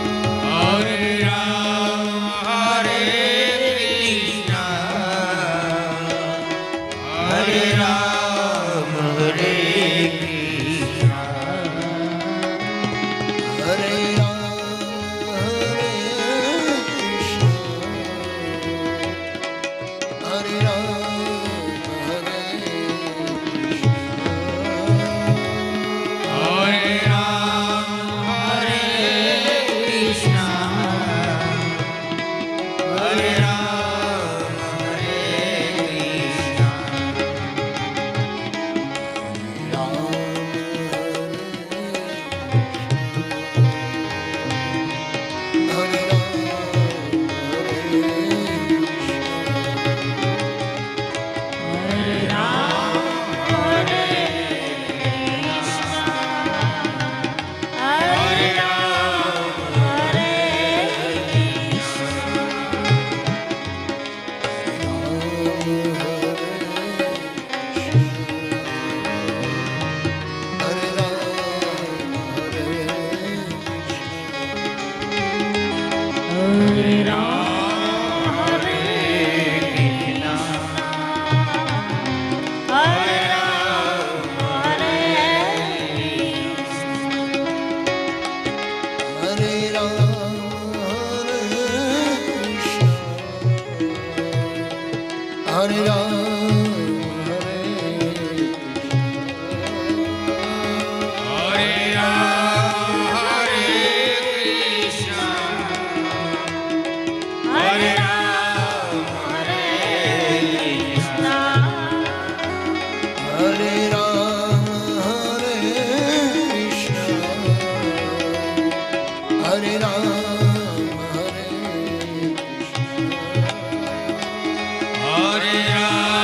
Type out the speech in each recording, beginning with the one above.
Hare Ram, Hare Krishna, Hare Ram, Hare Krishna, Hare Hare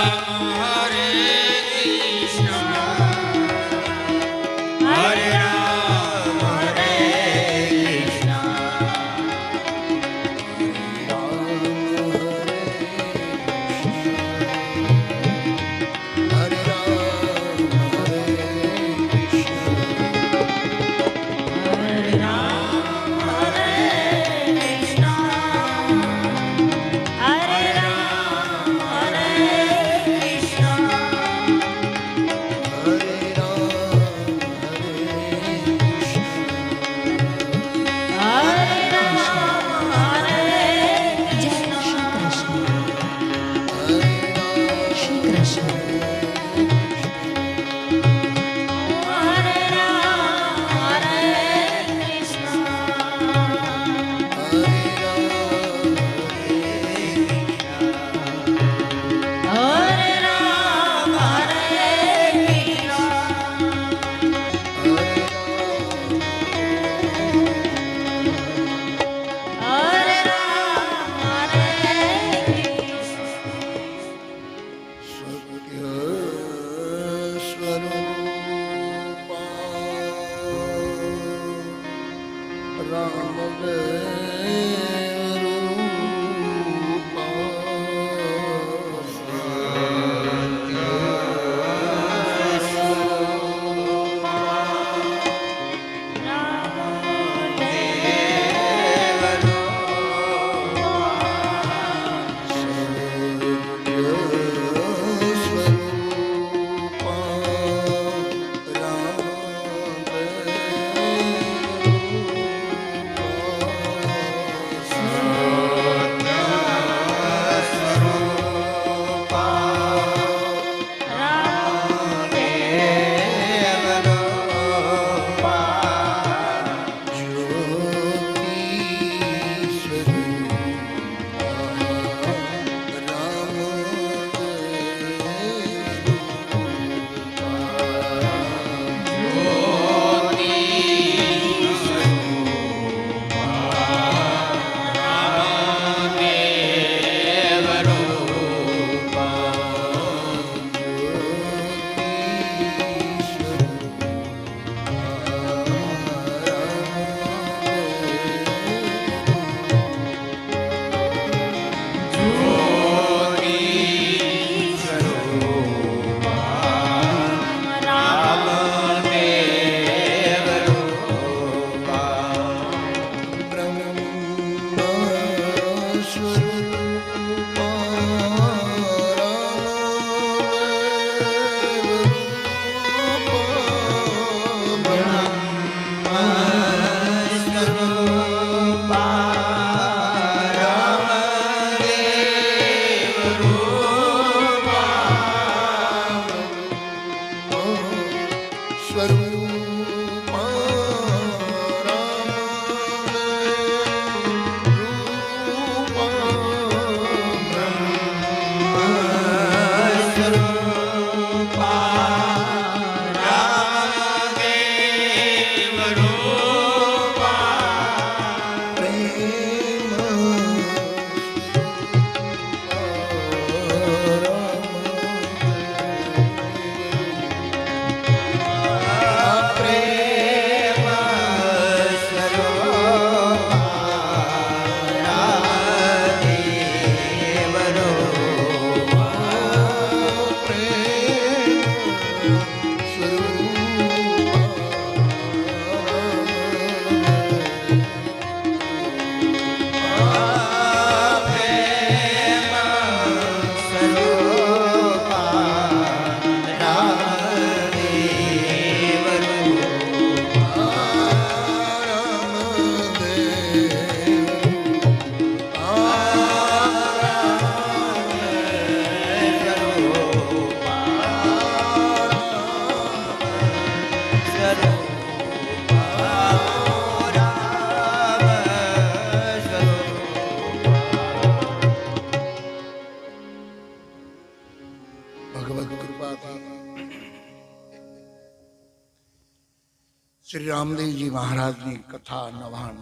Shri Ramdevji મહારાજની કથા નવાણ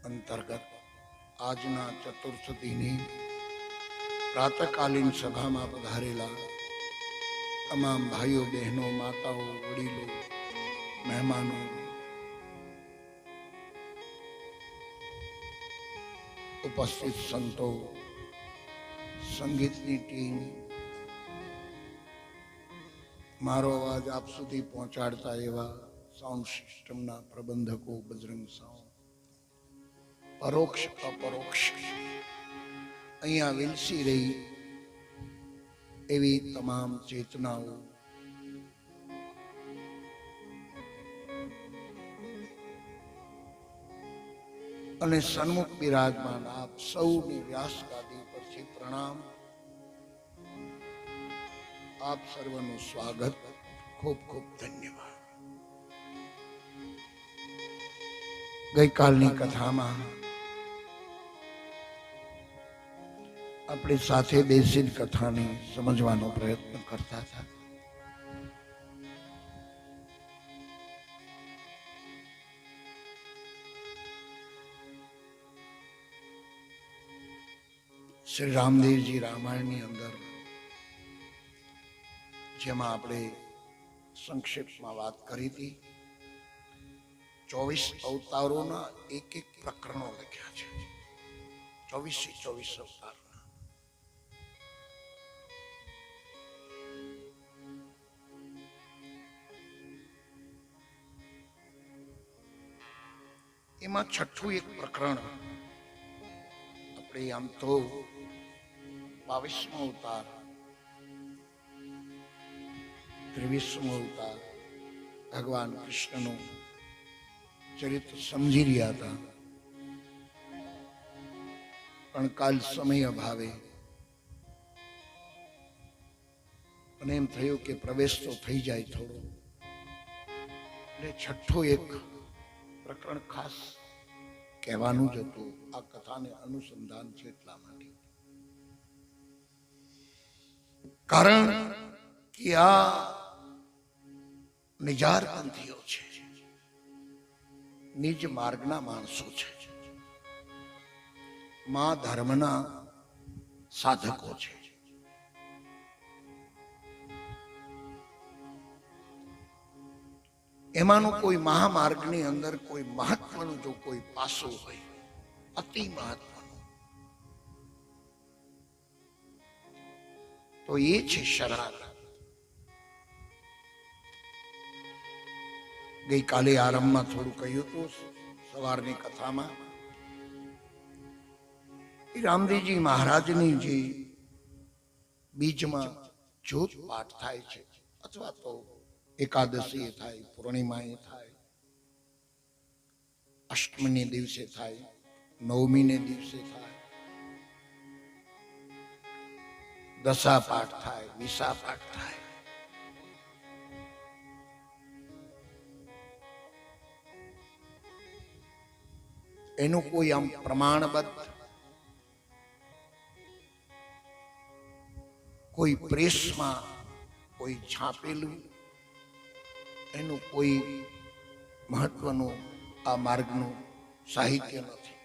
અંતર્ગત આજના ચતુર્થદીની પ્રાતકાલીન સભામાં પધારેલા તમામ ભાઈઓ બહેનો માતાઓ વડીલો મહેમાનો ઉપસ્થિત સંતો સંગીતની ટીમ મારો અવાજ આપ સુધી પહોંચાડતા એવા સાઉન્ડ સિસ્ટમના પ્રબંધકો બજરંગ સાઉન્ડ પરોક્ષ અપરોક્ષ અહીંયા વિલસી રહી એવી તમામ ચેતનાઓ અને સન્મુખ બિરાજમાન આપ સૌની વ્યાસ ગાદી પરથી પ્રણામ. આપ સર્વનું સ્વાગત. ખૂબ ખૂબ ધન્યવાદ. ગઈકાલની કથામાં આપણે સાથે બેસીને કથાને સમજવાનો પ્રયત્ન કરતા હતા. શ્રી રામદેવજી રામાયણની અંદર જેમાં આપણે સંક્ષેપમાં વાત કરી હતી, 24 અવતારોના એક પ્રકરણો લખ્યા છે. 24 અવતારના એમાં છઠ્ઠું એક પ્રકરણ આપણે આમ તો 22મો અવતાર 23મો અવતાર ભગવાન કૃષ્ણનું ચરિત્ર સમજી રહ્યા હતા, પણ કાલ સમય અભાવે અને એમ થયું કે પ્રવેશ તો થઈ જાય થોડો, એટલે છઠ્ઠું એક પ્રકરણ ખાસ કહેવાનું જ હતું. આ કથાને અનુસંધાન છે એટલા માટે, કારણ કે આ નિજાર પંથીઓ છે, નિજ માર્ગના માણસો છે, મા ધર્મના સાધકો છે. એમાંનું કોઈ મહામાર્ગની અંદર કોઈ મહત્વનું જો કોઈ પાસું હોય, અતિ મહત્વનું, તો એ છે શરણાગત. ગઈકાલે આરંભમાં થોડું કહ્યું હતું, સવારની કથામાં રામદેવજી મહારાજની જે બીજમાં જ્યોત પાઠ થાય છે, અથવા તો એકાદશી થાય, પૂર્ણિમાએ થાય, અષ્ટમીને દિવસે થાય, નવમીને દિવસે થાય, દશા પાઠ થાય, વિસા પાઠ થાય, એનું કોઈ આમ પ્રમાણબદ્ધ કોઈ પ્રેસમાં કોઈ છાપેલું એનું કોઈ મહત્વનું આ માર્ગનું સાહિત્ય નથી.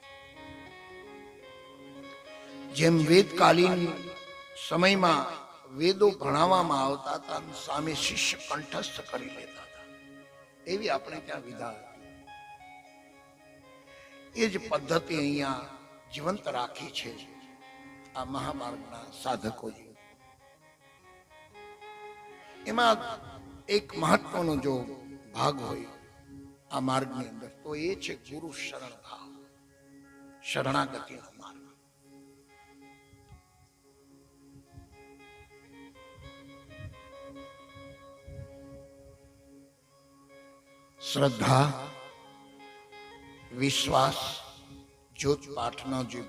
જેમ વેદકાલીન સમયમાં વેદો ભણાવવામાં આવતા હતા, સામે શિષ્ય કંઠસ્થ કરી લેતા હતા, એવી આપણે ત્યાં વિધાન, એ જ પદ્ધતિ અહીંયા જીવંત રાખી છે આ મહામાર્ગના સાધકોએ. એમાં એક મહત્વનો જો ભાગ હોય આ માર્ગની અંદર, તો એ છે ગુરુ શરણ ભાવ, શરણાગતિનો માર્ગ. શ્રદ્ધા, વિશ્વાસ, જ્યોત પાઠનો જે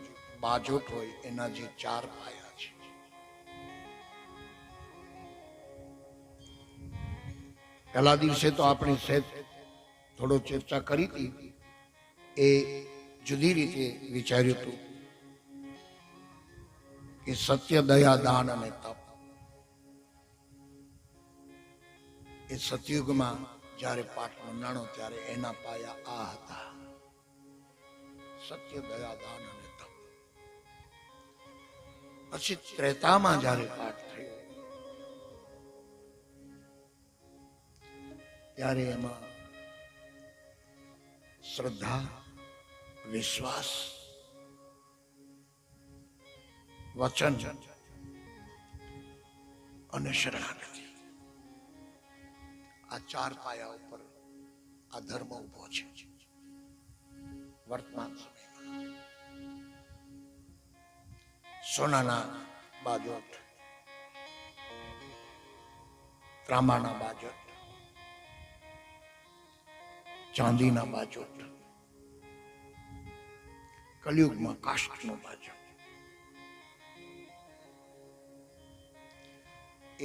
બાજોટ હોય એના જે 4 પાયા છે. પહેલા દિવસે તો આપણે સહેજ થોડો ચર્ચા કરી હતી, એ જુદી રીતે વિચાર્યું હતું કે સત્ય, દયા, દાન અને તપ એ સતયુગમાં જ્યારે પાઠ મંડાણો ત્યારે એના પાયા આ હતા: સત્ય, દયા, દાન અને તપ. પછી ત્રેતામાં જ્યારે પાઠ થયો ત્યારે એમાં શ્રદ્ધા, વિશ્વાસ, વચન અને શરણાગતિ, આ ચાર પાયા ઉપર આ ધર્મ ઉભો છે. વર્તમાન સમયમાં સોનાના બાજોટ, ત્રાંબાના બાજોટ, ચાંદીના બાજોટ, કલયુગમાં કાષ્ઠનો બાજોટ,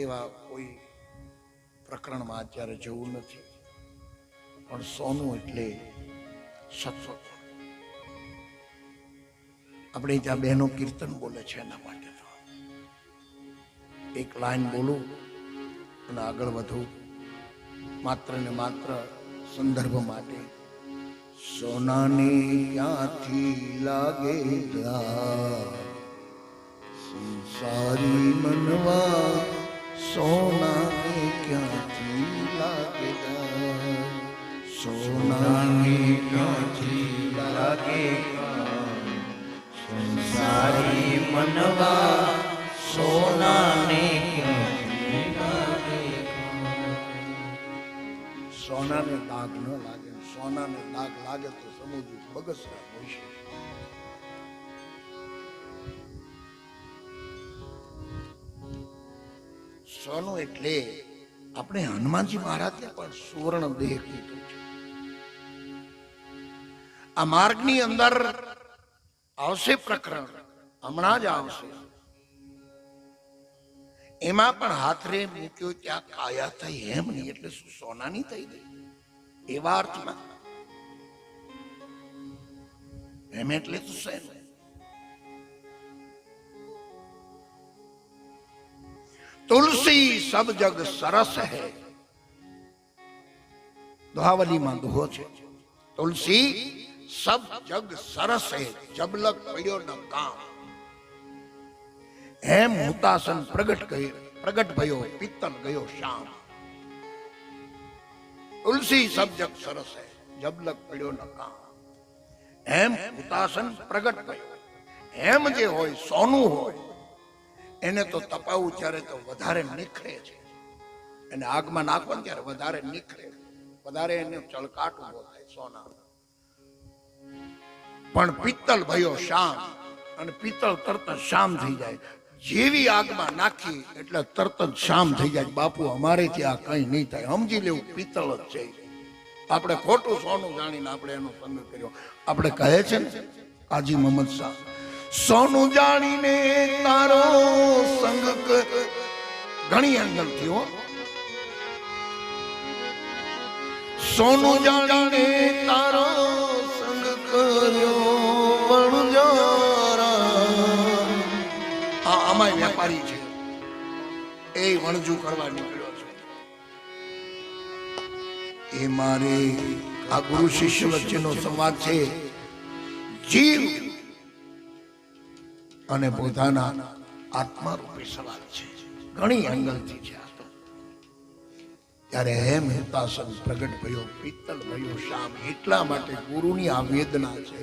એવા કોઈ પ્રકરણમાં અત્યારે જવું નથી. પણ સોનું એટલે સત્વ. આપણે ત્યાં બહેનો કીર્તન બોલે છે એના માટે તો એક લાઈન બોલું અને આગળ વધું માત્ર ને માત્ર સંદર્ભ માટે. સોનાને ક્યાંથી લાગે સંસારી મનવા, સોનાને ક્યાંથી લાગે, સોનાને ક્યાંથી લાગે સંસારી મનવા, સોનાને ક્યાંથી લાગે. સોનાને દાગ ન લાગે, સોનાને દાગ લાગે તો સમજવું બગસરા હોય છે. સોનું એટલે આપણે હનુમાનજી મહારાજને પણ સુવર્ણ દેહ કીધું છે. આ માર્ગની અંદર આવશે પ્રકરણ, હમણાં જ આવશે. એમાં પણ હાથરે મૂક્યો ત્યાં કાયા થઈ એમ નહીં, એટલે શું સોનાની થઈ ગઈ એવા અર્થમાં. એમ એટલે તો શેન તુલસી સબ જગ સરસ હૈ. દોહાવલીમાં દોહો છે, તુલસી સબ જગ સરસ હૈ, જબલક પડ્યો ન કામ. હેમ હુતાસન પ્રગટ ભયો, પિત્તલ ગયો શામ. તુલસી સબ જગ સરસ હૈ, જબલક પડ્યો ન કામ. હેમ હુતાસન પ્રગટ ભયો. હેમ જે હોય, સોનું હોય, એને તો તપાવું ત્યારે તો વધારે નીખરે છે. એને આગમાં નાખવાનું ત્યારે વધારે નીખરે, વધારે એને ચળકાટ ઉભો થાય સોના. પણ પિત્તલ ભયો શામ, અને પિત્તળ તરત જ શામ થઈ જાય. જેવી આગમાં નાખી એટલે તરત જ શામ થઈ જાય. બાપુ અમારે ત્યાં કઈ નહીં થાય, સમજી લેવું પિત્તળ જ છે. આપણે ખોટું સોનું જાણીને આપણે એનો સંગ કર્યો. આપણે કહે છે ને કાજી મોહમ્મદ શાહ, સોનું જાણીને તારો સંગ ઘણી એંગલ થયો. સોનું જાણીને તારો સંગ કર્યો વણજારા. આમાં વેપારી છે, એ વણજુ કરવા નીકળ્યો છે. એ મારે આ ગુરુ શિષ્ય વચ્ચેનો સંવાદ છે. જીવ અને પોતાના આત્મા રૂપે સવાલ છે, ઘણી એંગલથી છે આ તો. ત્યારે હેમ હુતાસન પ્રગટ ભયો, પિત્તલ ભયો શામ. એટલા માટે ગુરુની આ વેદના છે.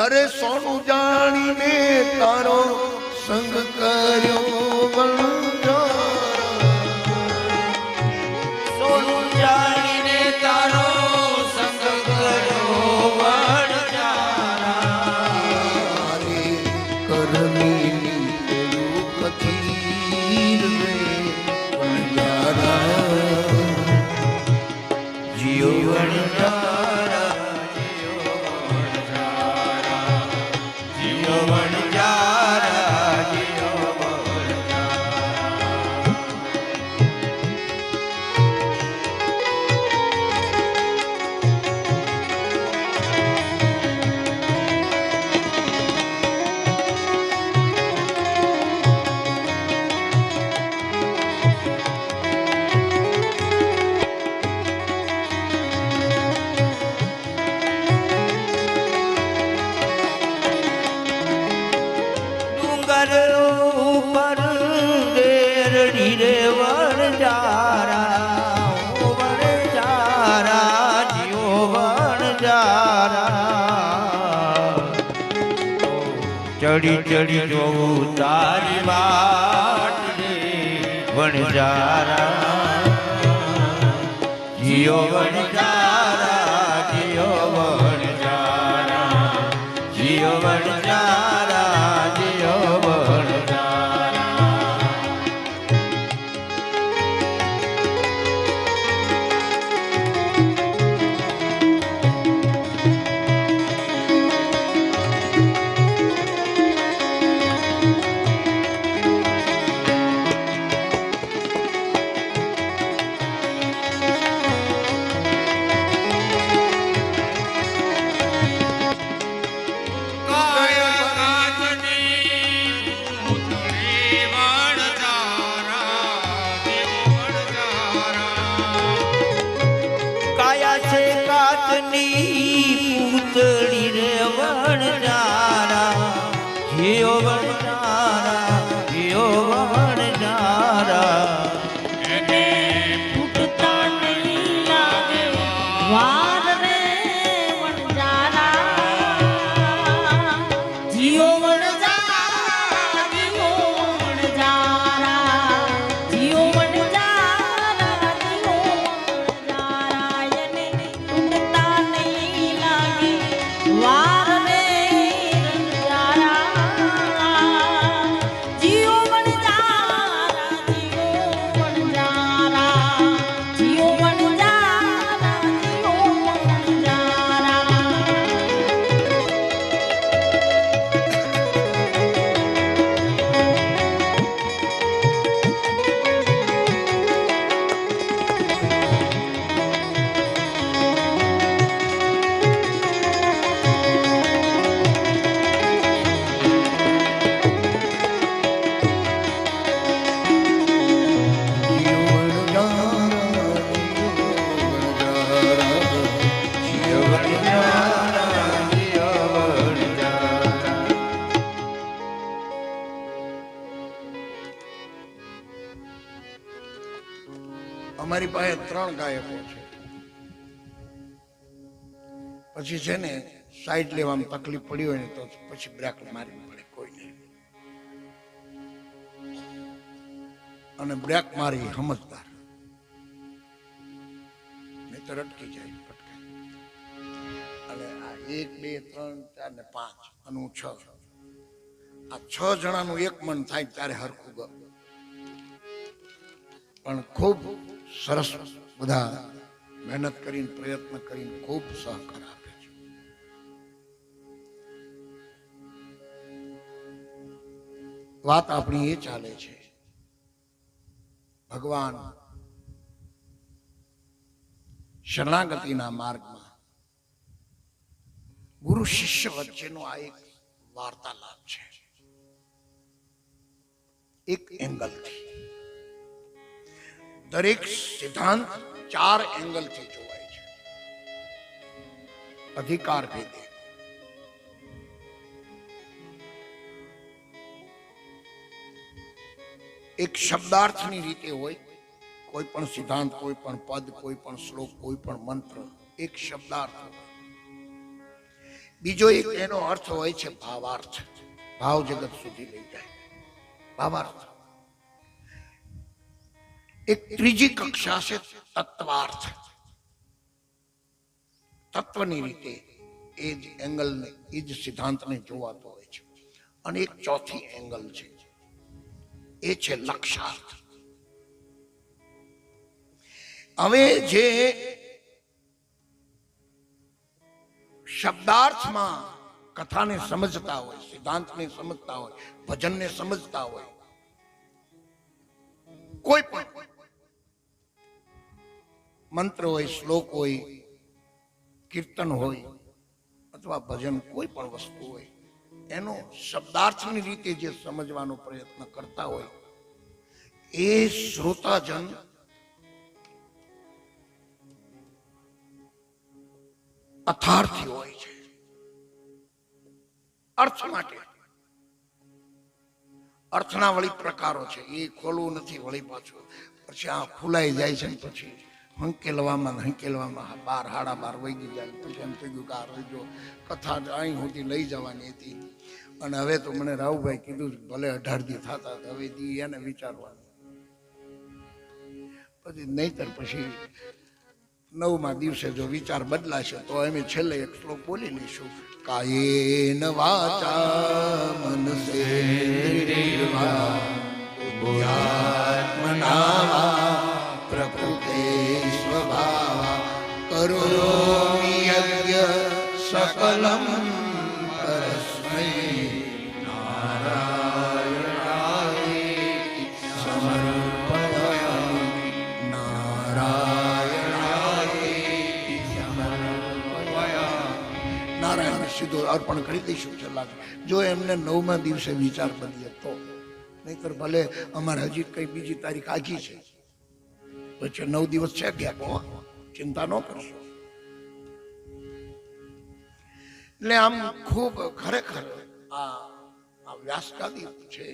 અરે સોનું જાણીને તારો સંગ કર્યો વણજારા. સોનું જાણીને તારો સંગ કર્યો વણજારા. કરમી નીકળ્યું કથીર રે વણજારા. જીઓ વણજારા, જીઓ વણજારા, જીઓ વણજારા, જીઓ વણજારા. ઉપર ઉપર દેરડી રે વણજારા વણજારા જીઓ વણજારા ચડી ચડી જોઉં તારી વાટ રે વણજારા જીઓ વણજારા જીઓ વણજારા જીઓ વણજારા જીઓ વણજારા પૂતળી રે વણજારા જીઓ વણજારા જીઓ વણજારા એને ફૂટતા નહીં લાગે વાર રે વણજારા જીઓ વણજારા જીઓ વણજારા જીઓ વણજારા જીઓ વણજારા એને ફૂટતા નહીં લાગે વાર રે વણજારા જીઓ વણજારા જીઓ વણજારા જીઓ વણજારા જીઓ વણજારા જીઓ વણજારા જીઓ વણજારા અમારી પાસે 3 ગાયકો છે. પછી છે ને સાઈડ લેવામાં તકલીફ પડી હોય ને તો પછી બ્રેક મારવી પડે કોઈને, અને બ્રેક મારી સમજદાર, નહીં તો અટકી જાય પટકાય. અને આ 1 2 3 4 ને 5 અને હું 6, આ 6 જણાનું એક મન થાય ત્યારે હરખું ગયું. પણ ખૂબ સરસ બધા મહેનત કરીને પ્રયત્ન કરીને ખૂબ સહકાર આપે છે. વાત આપણી એ ચાલે છે, ભગવાન શરણાગતિના માર્ગમાં ગુરુ શિષ્ય વચ્ચેનો આ એક વાર્તાલાપ છે. એક એંગલથી દરેક સિદ્ધાંત 4 એંગલથી જોવાય છે. અધિકાર ભેદે, એક શબ્દાર્થની રીતે હોય, કોઈ પણ સિદ્ધાંત, કોઈ પણ પદ, કોઈ પણ શ્લોક, કોઈ પણ મંત્ર એક શબ્દાર્થ હોય. બીજો એક એનો અર્થ હોય છે ભાવાર્થ, ભાવ જગત સુધી લઈ જાય ભાવાર્થ. એક ત્રીજી કક્ષા છે તત્વાર્થ, તત્વની રીતે એ જ એંગલને, એ જ સિદ્ધાંતને જોવાતો હોય છે. અને એક ચોથી એંગલ છે, એ છે લક્ષાર્થ. હવે જે શબ્દાર્થમાં કથાને સમજતા હોય, સિદ્ધાંતને સમજતા હોય, ભજનને સમજતા હોય, કોઈ પણ મંત્ર હોય, શ્લોક હોય, કીર્તન હોય અથવા ભજન, કોઈ પણ વસ્તુ હોય, એનો શબ્દાર્થની રીતે જે સમજવાનો પ્રયત્ન કરતા હોય એ શ્રોતાજન અર્થાર્થી હોય છે, અર્થ માટે. અર્થના વળી પ્રકારો છે, એ ખોલવું નથી વળી પાછું. પછી આ ફૂલાઈ જાય છે ને પછી હંકેલવામાં 12 વાગી જાય. પછી એમ થઈ ગયું કે આ રહીજો કથા અહીં સુધી લઈ જવાની હતી. અને હવે તો મને રાવભાઈ કીધું ભલે 18 દી થતા, હવે દી એને વિચારવાનું. પછી નહીતર પછી 9મા દિવસે જો વિચાર બદલાશે તો અમે છેલ્લે એક શ્લોક બોલી લઈશું. કાયેન વાચા મનસેન્દ્રિયર્વા બુદ્ધ્યાત્મના વા પ્રકૃતે સ્વભાવા કરોમિ યજ્ઞ સકલમ પરસ્મૈ નારાયણાય સમર્પયામિ. નારાયણ સીધું અર્પણ કરી દઈશું છેલ્લા. જો એમને 9મા દિવસે વિચાર બદલે તો, નહીતર ભલે અમારે હજી કઈ બીજી તારીખ આખી છે, પછી 9 દિવસ છે ગયા, ચિંતા ન કરશો. એટલે આમ ખૂબ ખરેખર આ વ્યાસગાદી છે.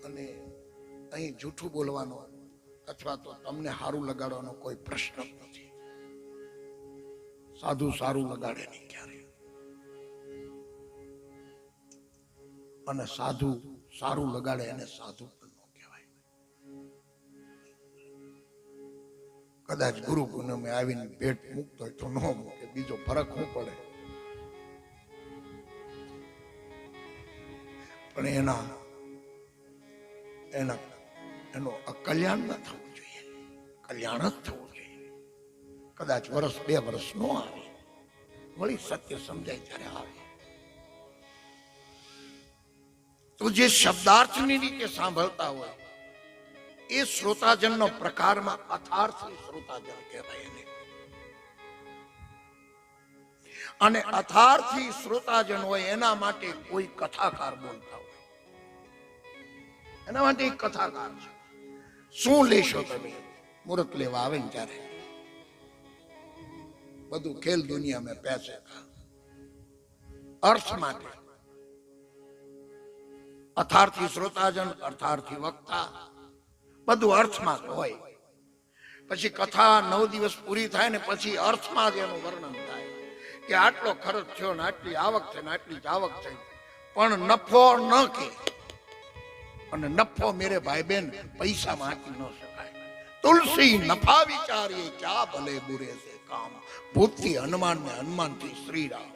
અને અહીં જૂઠું બોલવાનો અથવા તો તમને સારું લગાડવાનો કોઈ પ્રશ્ન નથી. સાધુ સારું લગાડે નહીં ક્યારે, અને સાધુ સારું લગાડે એને સાધુ પણ ન કહેવાય. કદાચ ગુરુ પૂનમે આવીને ભેટ મૂકતો હોય તો ન મૂકે, બીજો ફરક શું પડે? પણ એનો કલ્યાણ ન થવું જોઈએ, કલ્યાણ જ થવું જોઈએ. કદાચ 1-2 વર્ષ નો આવે, વળી સત્ય સમજાય ત્યારે આવે. તો જે શબ્દાર્થની રીતે સાંભળતા હોય એ શ્રોતાજનનો પ્રકારમાં અથાર્થી શ્રોતાજન કહેવાય એને. અને અથાર્થી શ્રોતાજન હોય એના માટે કોઈ કથાકાર બોલતા હોય, એના માટે એક કથાકાર છે. શું લેશો તમે? મુહૂર્ત લેવા આવે ને ત્યારે બધું ખેલ દુનિયા મેં પૈસે કા અર્થ માટે. અથાર્થી શ્રોતાજન, અર્થાર્થી વક્તા, બધું અર્થમાં હોય. પછી કથા 9 દિવસ પૂરી થાય ને પછી અર્થમાં જ એનું વર્ણન થાય કે આટલો ખર્ચ થયો ને આટલી આવક થઈ ને આટલી જાવક થઈ, પણ નફો ન કે. અને નફો મેરે ભાઈ બહેન પૈસામાં આંકી ન શકાય. તુલસી નફા વિચારીએ ક્યાં ભલે બુરે સે કામ, ભૂતથી હનુમાન ને હનુમાનથી શ્રી રામ.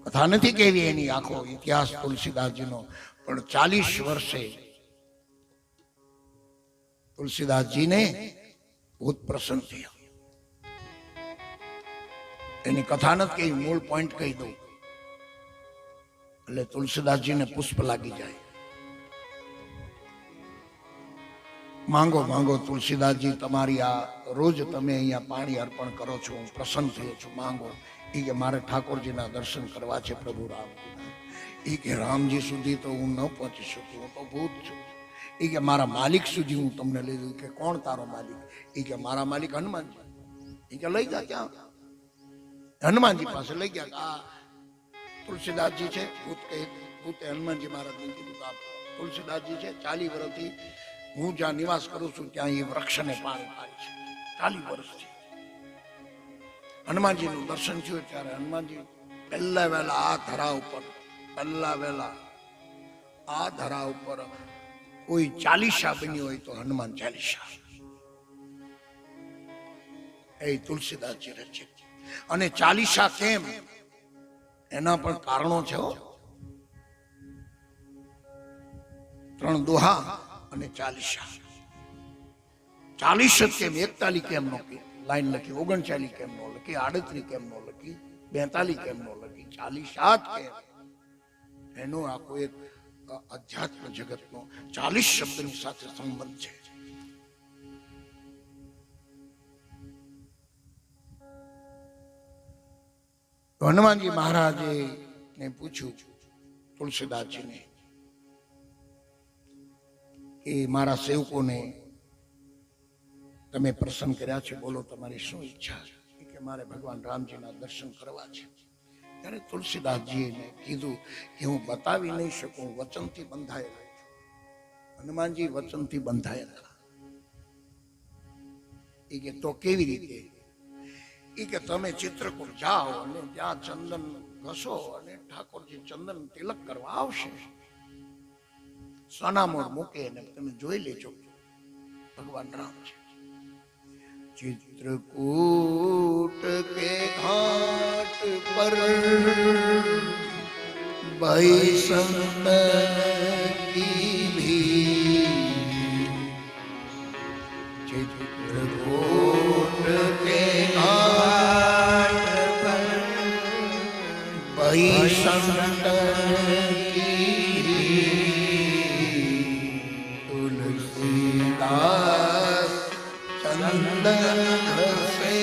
કથા નથી કેવી એની આખો ઇતિહાસ તુલસીદાસજીનો, પણ 40 વર્ષે તુલસીદાસજીને ભૂત પ્રસન્ન થયા. એની કથા નથી કહી, મૂળ પોઈન્ટ કહી દઉં એટલે તુલસીદાસજીને પુષ્પ લાગી જાય. માંગો માંગો તુલસીદાસજી, તમારી આ રોજ તમે અહીંયા પાણી અર્પણ કરો છો, હું પ્રસન્ન થયો છું, માંગો. એ કે મારે ઠાકોરજીના દર્શન કરવા છે પ્રભુ રામજીના. એ કે રામજી સુધી તો હું ન પહોંચી શકું, હું તો ભૂત છું. એ કે મારા માલિક સુધી હું તમને લઈ જઉં. કે કોણ તારો માલિક? એ કે મારા માલિક હનુમાનજી. એ કે લઈ જા. ક્યાં? હનુમાનજી પાસે લઈ ગયા. આ તુલસીદાસજી છે. ભૂતે હનુમાનજી મહારાજને કીધું કે આ તુલસીદાસજી છે, 40 વર્ષથી હું જ્યાં નિવાસ કરું છું ત્યાં એ વૃક્ષને પાણી પાય છે, 40 વર્ષથી. હનુમાનજીનું દર્શન થયું ત્યારે હનુમાનજી પહેલા વહેલા આ ધરા ઉપર કોઈ ચાલીસા બની હોય તો હનુમાન ચાલીસા એ તુલસીદાસજી રચિત. અને ચાલીસા કેમ, એના પણ કારણો છે. 3 દોહા અને ચાલીસા. 40 કેમ, 41 કેમ નો લાઈન લખી, 39 કેમ નો લખી, 38 કેમ નો લખી, 42 કેમ નો લખી, 40 કેમ? એનો આખો એક અધ્યાત્મ જગતનો 40 શબ્દની સાથે સંબંધ છે. હનુમાનજી મહારાજે ને પૂછ્યું તુલસીદાસજીને કે મારા સેવકોને તમે પ્રસન્ન કર્યા છે, બોલો તમારી શું ઈચ્છા છે? કે મારે ભગવાન રામજીના દર્શન કરવા છે. ત્યારે તુલસીદાસજીને કીધું કે હું બતાવી નહીં શકું, વચનથી બંધાયેલા છું. હનુમાનજી વચનથી બંધાયેલા. એ કે તો કેવી રીતે? એ કે તમે ચિત્રકૂટ જાઓ અને ત્યાં ચંદન ઘસો અને ઠાકોરજી ચંદન તિલક કરવા આવશે. સોનામોર મૂકે અને તમે જોઈ લેજો ભગવાન રામ છે. चित्रकूट के घाट पर भाई संत की भीड़, चित्रकूट के घाट पर भाई संत की भीड़, तुलसीदास चंदन घसे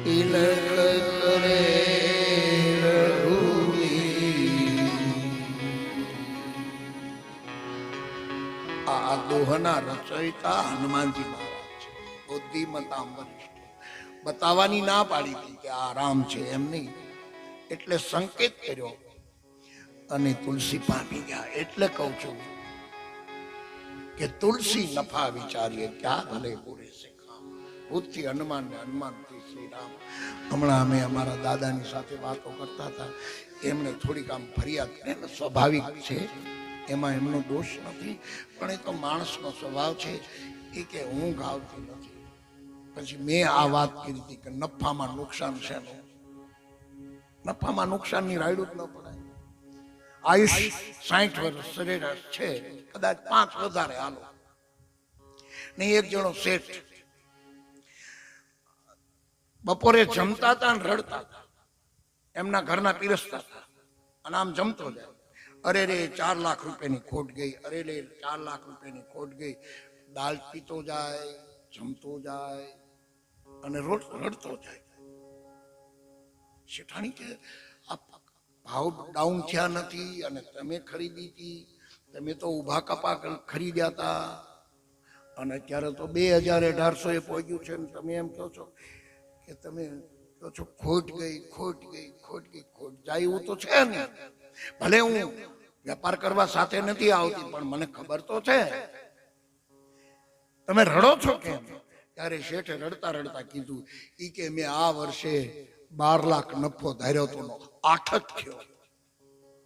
तिलक करे रघुवीर. આ દોહના રચયિતા હનુમાનજી મહારાજ છે. બુદ્ધિમતા વરિષ્ઠ. બતાવવાની ના પાડી હતી કે આ રામ છે એમ નહીં, એટલે સંકેત કર્યો અને તુલસી પામી ગયા. એટલે કહું છું કે તુલસી નફા વિચારીએ ક્યાં ભલે પૂરે સે કામ. ભૂતથી હનુમાન ને હનુમાનથી શ્રી રામ. હમણાં અમે અમારા દાદાની સાથે વાતો કરતા હતા. એમણે થોડીક આમ ફરિયાદ કરે ને, સ્વાભાવિક છે, એમાં એમનો દોષ નથી, પણ એ તો માણસનો સ્વભાવ છે. એ કે હું ગાવતી નથી. પછી મેં આ વાત કરી હતી કે નફામાં નુકસાન છે. નફામાં નુકસાનની રાયડું જ ન પડાય. આયુષ 60 વર્ષ સરેરાશ છે, કદાચ 5 વધારે હાલો. નહીં એક જણો શેઠ બપોરે જમતા હતા ને રડતા હતા. એમના ઘરના પીરસતા હતા અને આમ જમતો જાય. અરે રે 4 લાખ રૂપિયાની ખોટ ગઈ, અરે રે 4 લાખ રૂપિયાની ખોટ ગઈ. દાળ પીતો જાય, જમતો જાય અને રડતો જાય. શેઠાણી કે ભાવ ડાઉન થયા નથી અને તમે ખરીદી હતી, તમે તો ઊભા કપા ખરીદ્યા હતા અને અત્યારે તો 2000-1800 એ પહોંચ્યું છે. તમે એમ કહો છો કે તમે કહો છો ખોટ ગઈ, ખોટ ગઈ, ખોટ ગઈ. ખોટ જાય એવું તો છે ને. ભલે હું વેપાર કરવા સાથે નથી આવતી, પણ મને ખબર તો છે. તમે રડો છો કેમ? ત્યારે શેઠે રડતા રડતા કીધું, ઈ કે મેં આ વર્ષે 12 લાખ નફો ધાર્યો તો 8 જ થયો.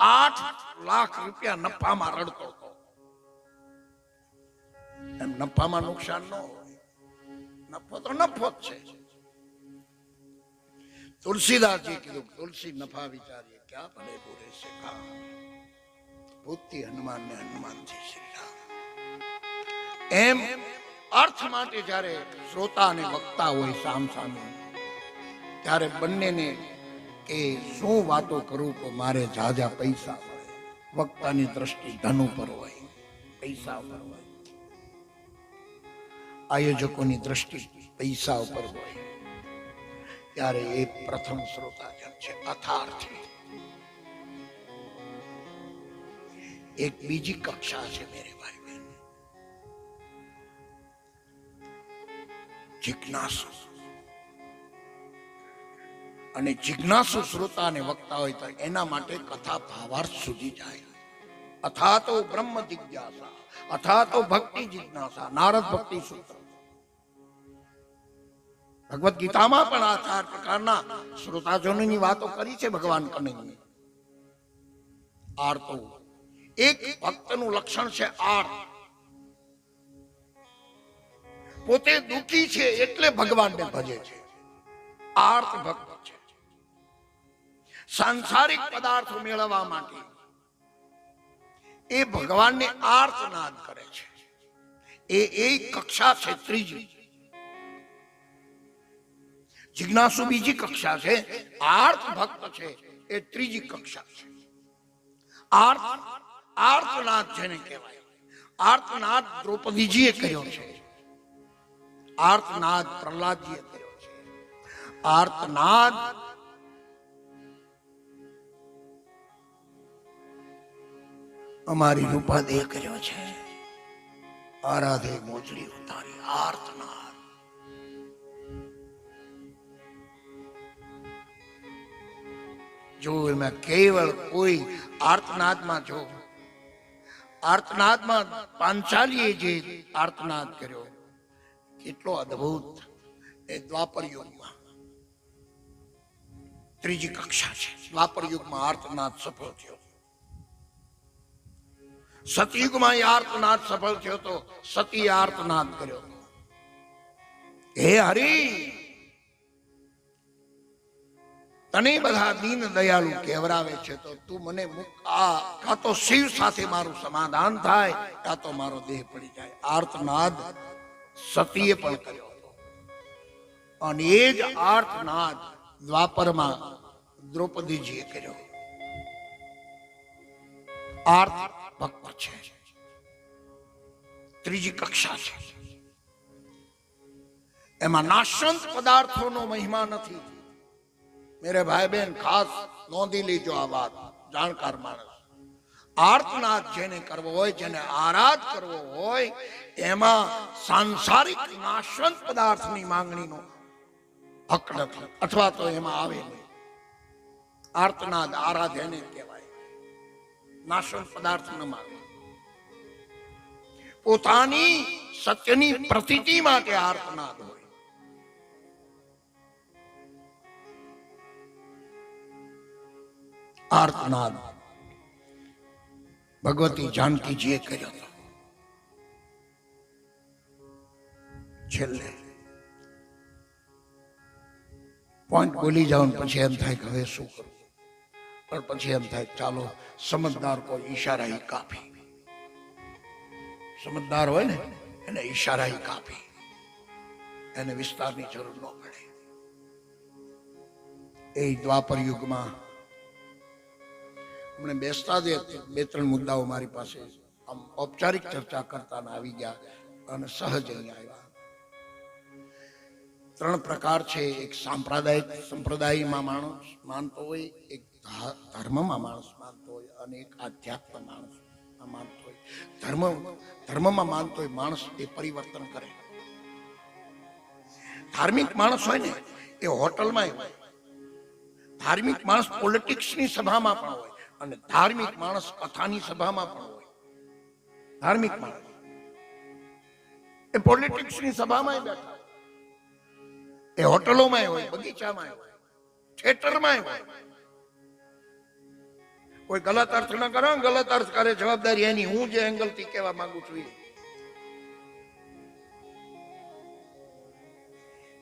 8 લાખ રૂપિયા નફામાં રડતો હતો. એમ નફામાં નુકસાન ન હોય. નફો તો નફો જ છે. તુલસીદાસજી કીધું તુલસી નફા વિચારીએ ક્યાં ભલે પૂરે સે કામ. ભૂતથી હનુમાન ને હનુમાનથી શ્રી રામ. એમ અર્થ માટે જયારે શ્રોતા અને વક્તા હોય સામ સામે, ત્યારે બંનેને કે શું વાતો કરું તો મારે જાજા પૈસા મળે. વક્તાની દ્રષ્ટિ ધન ઉપર હોય, પૈસા ઉપર હોય. આયોજકોની દ્રષ્ટિ પૈસા ઉપર હોય. ત્યારે એ પ્રથમ શ્રોતાજન છે, અથાર્થી. એક બીજી કક્ષા છે મેરે ભાઈ બહેન, જિજ્ઞાસુ. અને જિજ્ઞાસુ શ્રોતા અને વક્તા હોય તો એના માટે કથા ભાવાર્થ સુધી જાય. અથા તો બ્રહ્મ જિજ્ઞાસા, અથા તો ભક્તિ જિજ્ઞાસા. નારદ ભક્તિ સૂત્ર. ભગવદ ગીતામાં પણ આ 4 પ્રકારના શ્રોતાજનોની વાતો કરી છે ભગવાન કનૈયાએ. આર્તો, એક ભક્તનું લક્ષણ છે આર્ત. પોતે દુઃખી છે એટલે ભગવાનને ભજે છે. આર્ત ભક્ત છે. સાંસારિક પદાર્થો મેળવવા માટે એ ભગવાનને આર્તનાદ કરે છે. એ એક કક્ષા છે, ત્રીજી. જિજ્ઞાસુ બીજી કક્ષા છે, આર્ત ભક્ત છે એ ત્રીજી કક્ષા છે. આર્તનાદ જેને કહેવાય. આર્તનાદ દ્રૌપદીજીએ કર્યો છે. આર્તનાદ પ્રહલાદજીએ કર્યો છે. આર્તનાદ અમારી રૂપાદેહ કર્યો છે. આરાધે મોજડી ઉતારી. આર્તનાદ જો એમાં કેવળ કોઈ આર્તનાદમાં જો આર્તનાદમાં પાંચાલીએ જે આર્તનાદ કર્યો કેટલો અદ્ભુત એ દ્વાપર યુગમાં ત્રીજી કક્ષા છે. દ્વાપર યુગમાં આર્તનાદ સફળ થયો. સતયુગમાં આર્તનાદ સફળ થયો તો સતી આર્તનાદ કર્યો. હે હરી, તને બધા દીન દયાળુ કેવરાવે છે તો તું મને કાં તો શિવ સાથે મારું સમાધાન થાય કાં તો મારો દેહ પડી જાય. આર્તનાદ સતીએ પણ કર્યો હતો અને એ જ આર્તનાદ દ્વાપરમાં દ્રૌપદીજીએ કર્યો. આર્ત ભક્ત છે, ત્રીજી કક્ષા છે. એમાં નાશવંત પદાર્થોનો મહિમા નથી. મેરે ભાઈ બહેન ખાસ નોંધી લેજો આ વાત, જાણકાર માણસ. આર્તનાદ જેને કરવો હોય, જેને આરાધ કરવો હોય, એમાં સાંસારિક નાશવંત પદાર્થની માંગણીનો હક નથી, અથવા તો એમાં આવે નહીં. આર્તનાદ આરાધ એને કહેવાય. નાશવંત પદાર્થ ન માંગે, પોતાની સત્યની પ્રતીતિ માટે આર્તનાદ હોય. આર્તનાદ ભગવતી જાનકીજીએ કર્યો હતો. છેલ્લે પોઈન્ટ બોલી જાવ પછી એમ થાય કે હવે શું કરું, પણ પછી એમ થાય ચાલો સમજદાર કોઈ ઈશારા હી કાફી. સમજદાર હોય ને એને ઈશારા હી કાફી, એને વિસ્તારની જરૂર ન પડે. એ દ્વાપર યુગમાં હમણાં બેસતા જ બે ત્રણ મુદ્દાઓ મારી પાસે આમ ઔપચારિક ચર્ચા કરતા આવી ગયા અને સહજ અહીંયા આવ્યા. ત્રણ પ્રકાર છે. એક સાંપ્રદાયિક સંપ્રદાયમાં માણસ માનતો હોય, એક ધર્મમાં માણસ માનતો હોય અને એક આધ્યાત્મ માણસ માનતો હોય. ધર્મમાં માનતો હોય માણસ એ પરિવર્તન કરે. ધાર્મિક માણસ હોય ને એ હોટલમાં હોય, ધાર્મિક માણસ પોલિટિક્સની સભામાં પણ હોય અને ધાર્મિક માણસ કથાની સભામાં પણ હોય. ધાર્મિક માણસ એ પોલિટિક્સની સભામાં બેઠા, એ હોટલોમાં હોય, બગીચામાં હોય, થિયેટરમાં હોય. કોઈ ગલત અર્થ ન કરે, ગલત અર્થ કરે જવાબદારી એની. હું જે એંગલ થી કહેવા માંગુ છું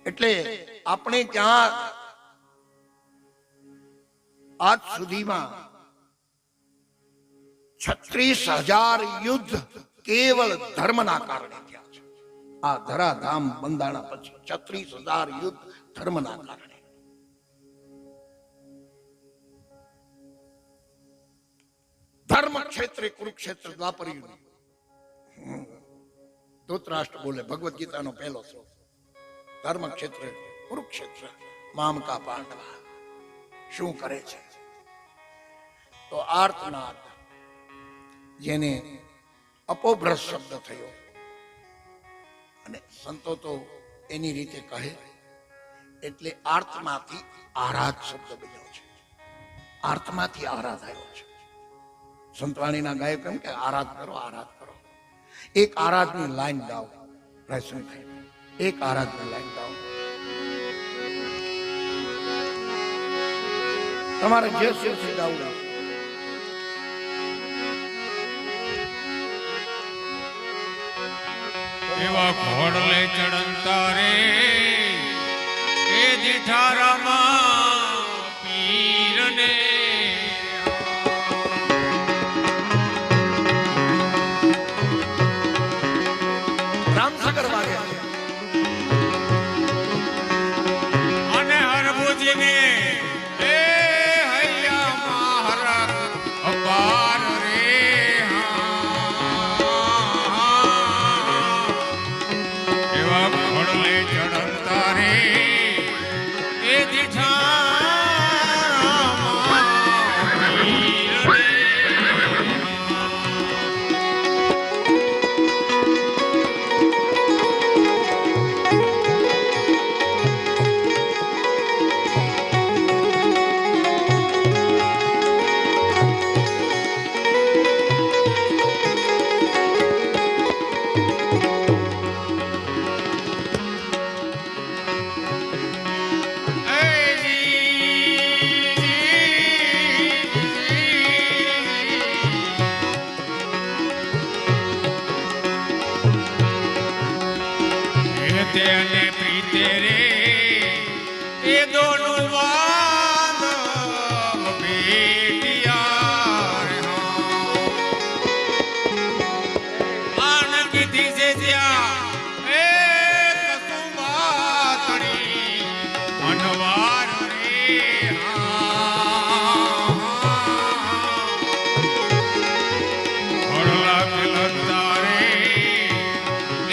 એટલે આપણે ત્યાં આજ સુધીમાં 36,000 યુદ્ધ કેવળ ધર્મના કારણે થયા છે. આ ધરાધામ બંધાણા પછી 36,000 યુદ્ધ ધર્મના કારણે. ધર્મ ક્ષેત્રે કુરુક્ષેત્ર દ્વાપર યુદ્ધ. ધૃતરાષ્ટ્ર બોલે, ભગવદ ગીતાનો પહેલો શ્લોક, ધર્મ ક્ષેત્રે કુરુક્ષેત્ર મામકા પાંડવા. શું કરે છે? તો આર્તનાદ, જેને અપોભ્રષ્ટ શબ્દ થયો, અને સંતો તો એની રીતે કહે એટલે આર્તમાંથી આરાધ શબ્દ બન્યો છે. આર્તમાંથી આરાધ આવ્યો છે. સંતવાણીના ગાયક એમ કે આરાધ કરો, આરાધ કરો. એક આરાધની લાઈન ગાઓ પ્રસન્નભાઈ, એક આરાધની લાઈન ગાઓ. તમારે જે શીર્ષે ગાવું એવા ઘોડલે ચડંતા રે એ દીઠારામાં પીરને રામસાગર વાગ્યા અને હરભુજીને એ હૈયામાં હર અપાર રે એવા ઘોડલે ચડંતા રે એ વાદમ ભેટિયા રે આન કીધી છે ત્યાં એ કસુંબાતણી અનવાર રે હળલા કે લતારે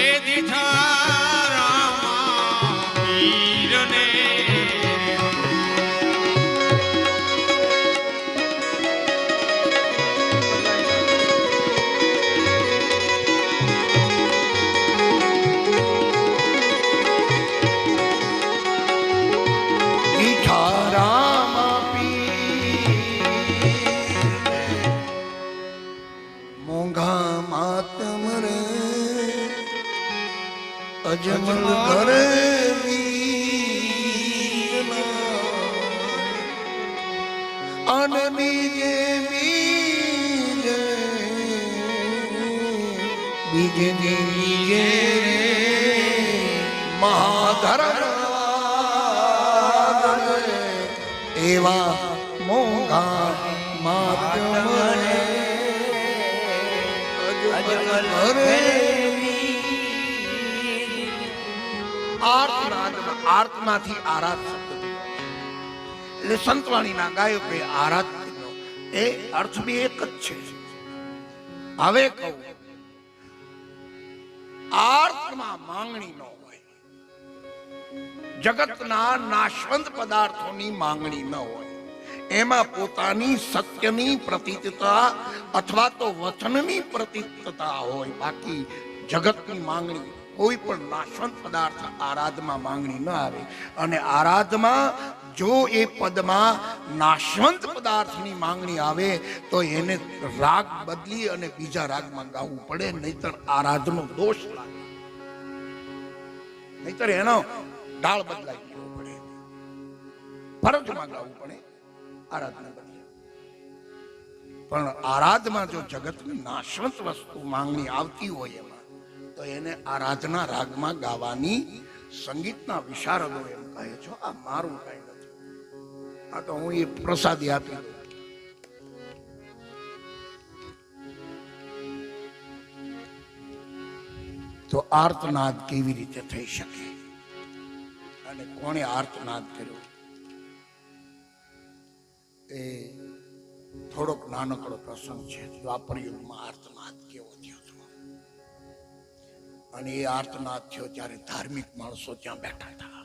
એ દીઠા રામા વીરને મીઠા રામ પીર મોંઘા માતમ રે અજમલ ઘરે અન બીજે બીજે બીજે બીજે મહાધર એવા મોંઘા માતમ રે અજમલ ઘરે આર્તનાથી આરાધ શબ્દ એટલે સંતવાણીના ગાયકો આરાધ એ અર્થ બી એક જ છે. હવે કહું આર્તમાં માંગણી ન હોય, જગતના નાશવંત પદાર્થોની માંગણી ન હોય, એમાં પોતાની સત્યની પ્રતીતતા અથવા તો વચનની પ્રતીતતા હોય, બાકી જગતની માંગણી કોઈ પણ નાશવંત પદાર્થ આરાધમાં માંગણી ન આવે. અને આરાધમાં જો એ પદમાં નાશવંત પદાર્થની માંગણી આવે તો એને રાગ બદલી અને બીજા રાગમાં ગાવું પડે, નહીતર આરાધનો દોષ લાગે, નહીતર એનો ઢાળ બદલાઈ જવો પડે, ફરજમાં ગાવું પડે આરાધના બદલે. પણ આરાધમાં જો જગતની નાશવંત વસ્તુ માંગણી આવતી હોય એમાં તો એને આરાધના રાગમાં ગાવાની સંગીતના વિશારદો એમ કહે છે. આ મારું કઈ નથી, આ તો હું એ પ્રસાદી આપી દઉં. તો આર્તનાદ કેવી રીતે થઈ શકે અને કોણે આર્તનાદ કર્યો એ થોડોક નાનકડો પ્રસંગ છે. દ્વાપર યુગમાં આર્તનાદ કેવો થયો હતો, અને એ આર્તનાદ થયો ત્યારે ધાર્મિક માણસો ત્યાં બેઠા હતા.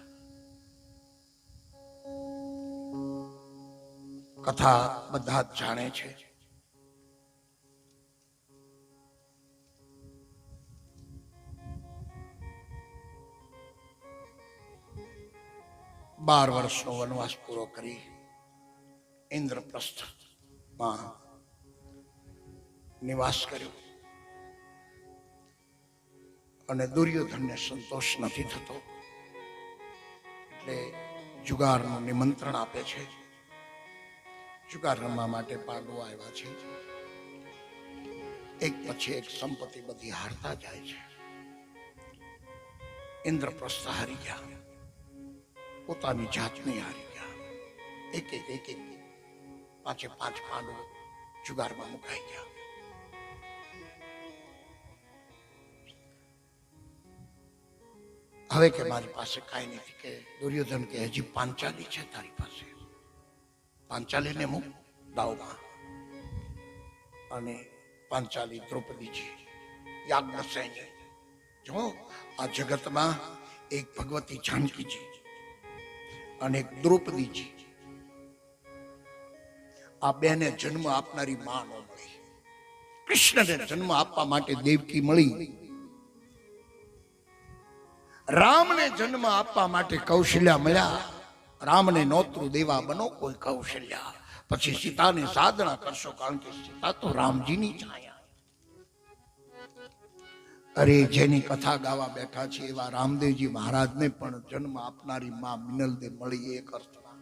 કથા બધા જ જાણે છે. 12 વર્ષનો વનવાસ પૂરો કરી ઇન્દ્રપ્રસ્થમાં નિવાસ કર્યો, અને દુર્યોધનને સંતોષ નથી થતો એટલે જુગારનું નિમંત્રણ આપે છે. જુગાર રમવા માટે પાંડવો આવ્યા છે. એક પછી એક સંપત્તિ બધી હારતા જાય છે. ઇન્દ્રપ્રસ્થ હારી ગયા, પોતાની જાતને હારી ગયા. એક પાંચે પાંચ પાંડવો જુગારમાં મુકાઈ ગયા. હવે કે મારી પાસે કાંઈ નથી, કે દુર્યોધન કે હજી પાંચાલી છે તારી પાસે, પાંચાલીને મૂક દાવમાં. અને પાંચાલી દ્રૌપદીજી યાજ્ઞસેની, જો આ જગતમાં એક ભગવતી જાનકીજી અને એક દ્રૌપદીજી, આ બેને જન્મ આપનારી માં નો મળી. કૃષ્ણને જન્મ આપવા માટે દેવકી મળી, રામને જન્મ આપવા માટે કૌશલ્યા મળ્યા. રામને નોતરું દેવા બનો કોઈ કૌશલ્યા. પછી સીતાને સાધના કરશો, કારણ કે સીતા તો રામજીની છાયા. અરે જેની કથા ગાવા બેઠા છે એવા રામદેવજી મહારાજને પણ જન્મ આપનારી માં મિનલદે મળી એક અર્થમાં.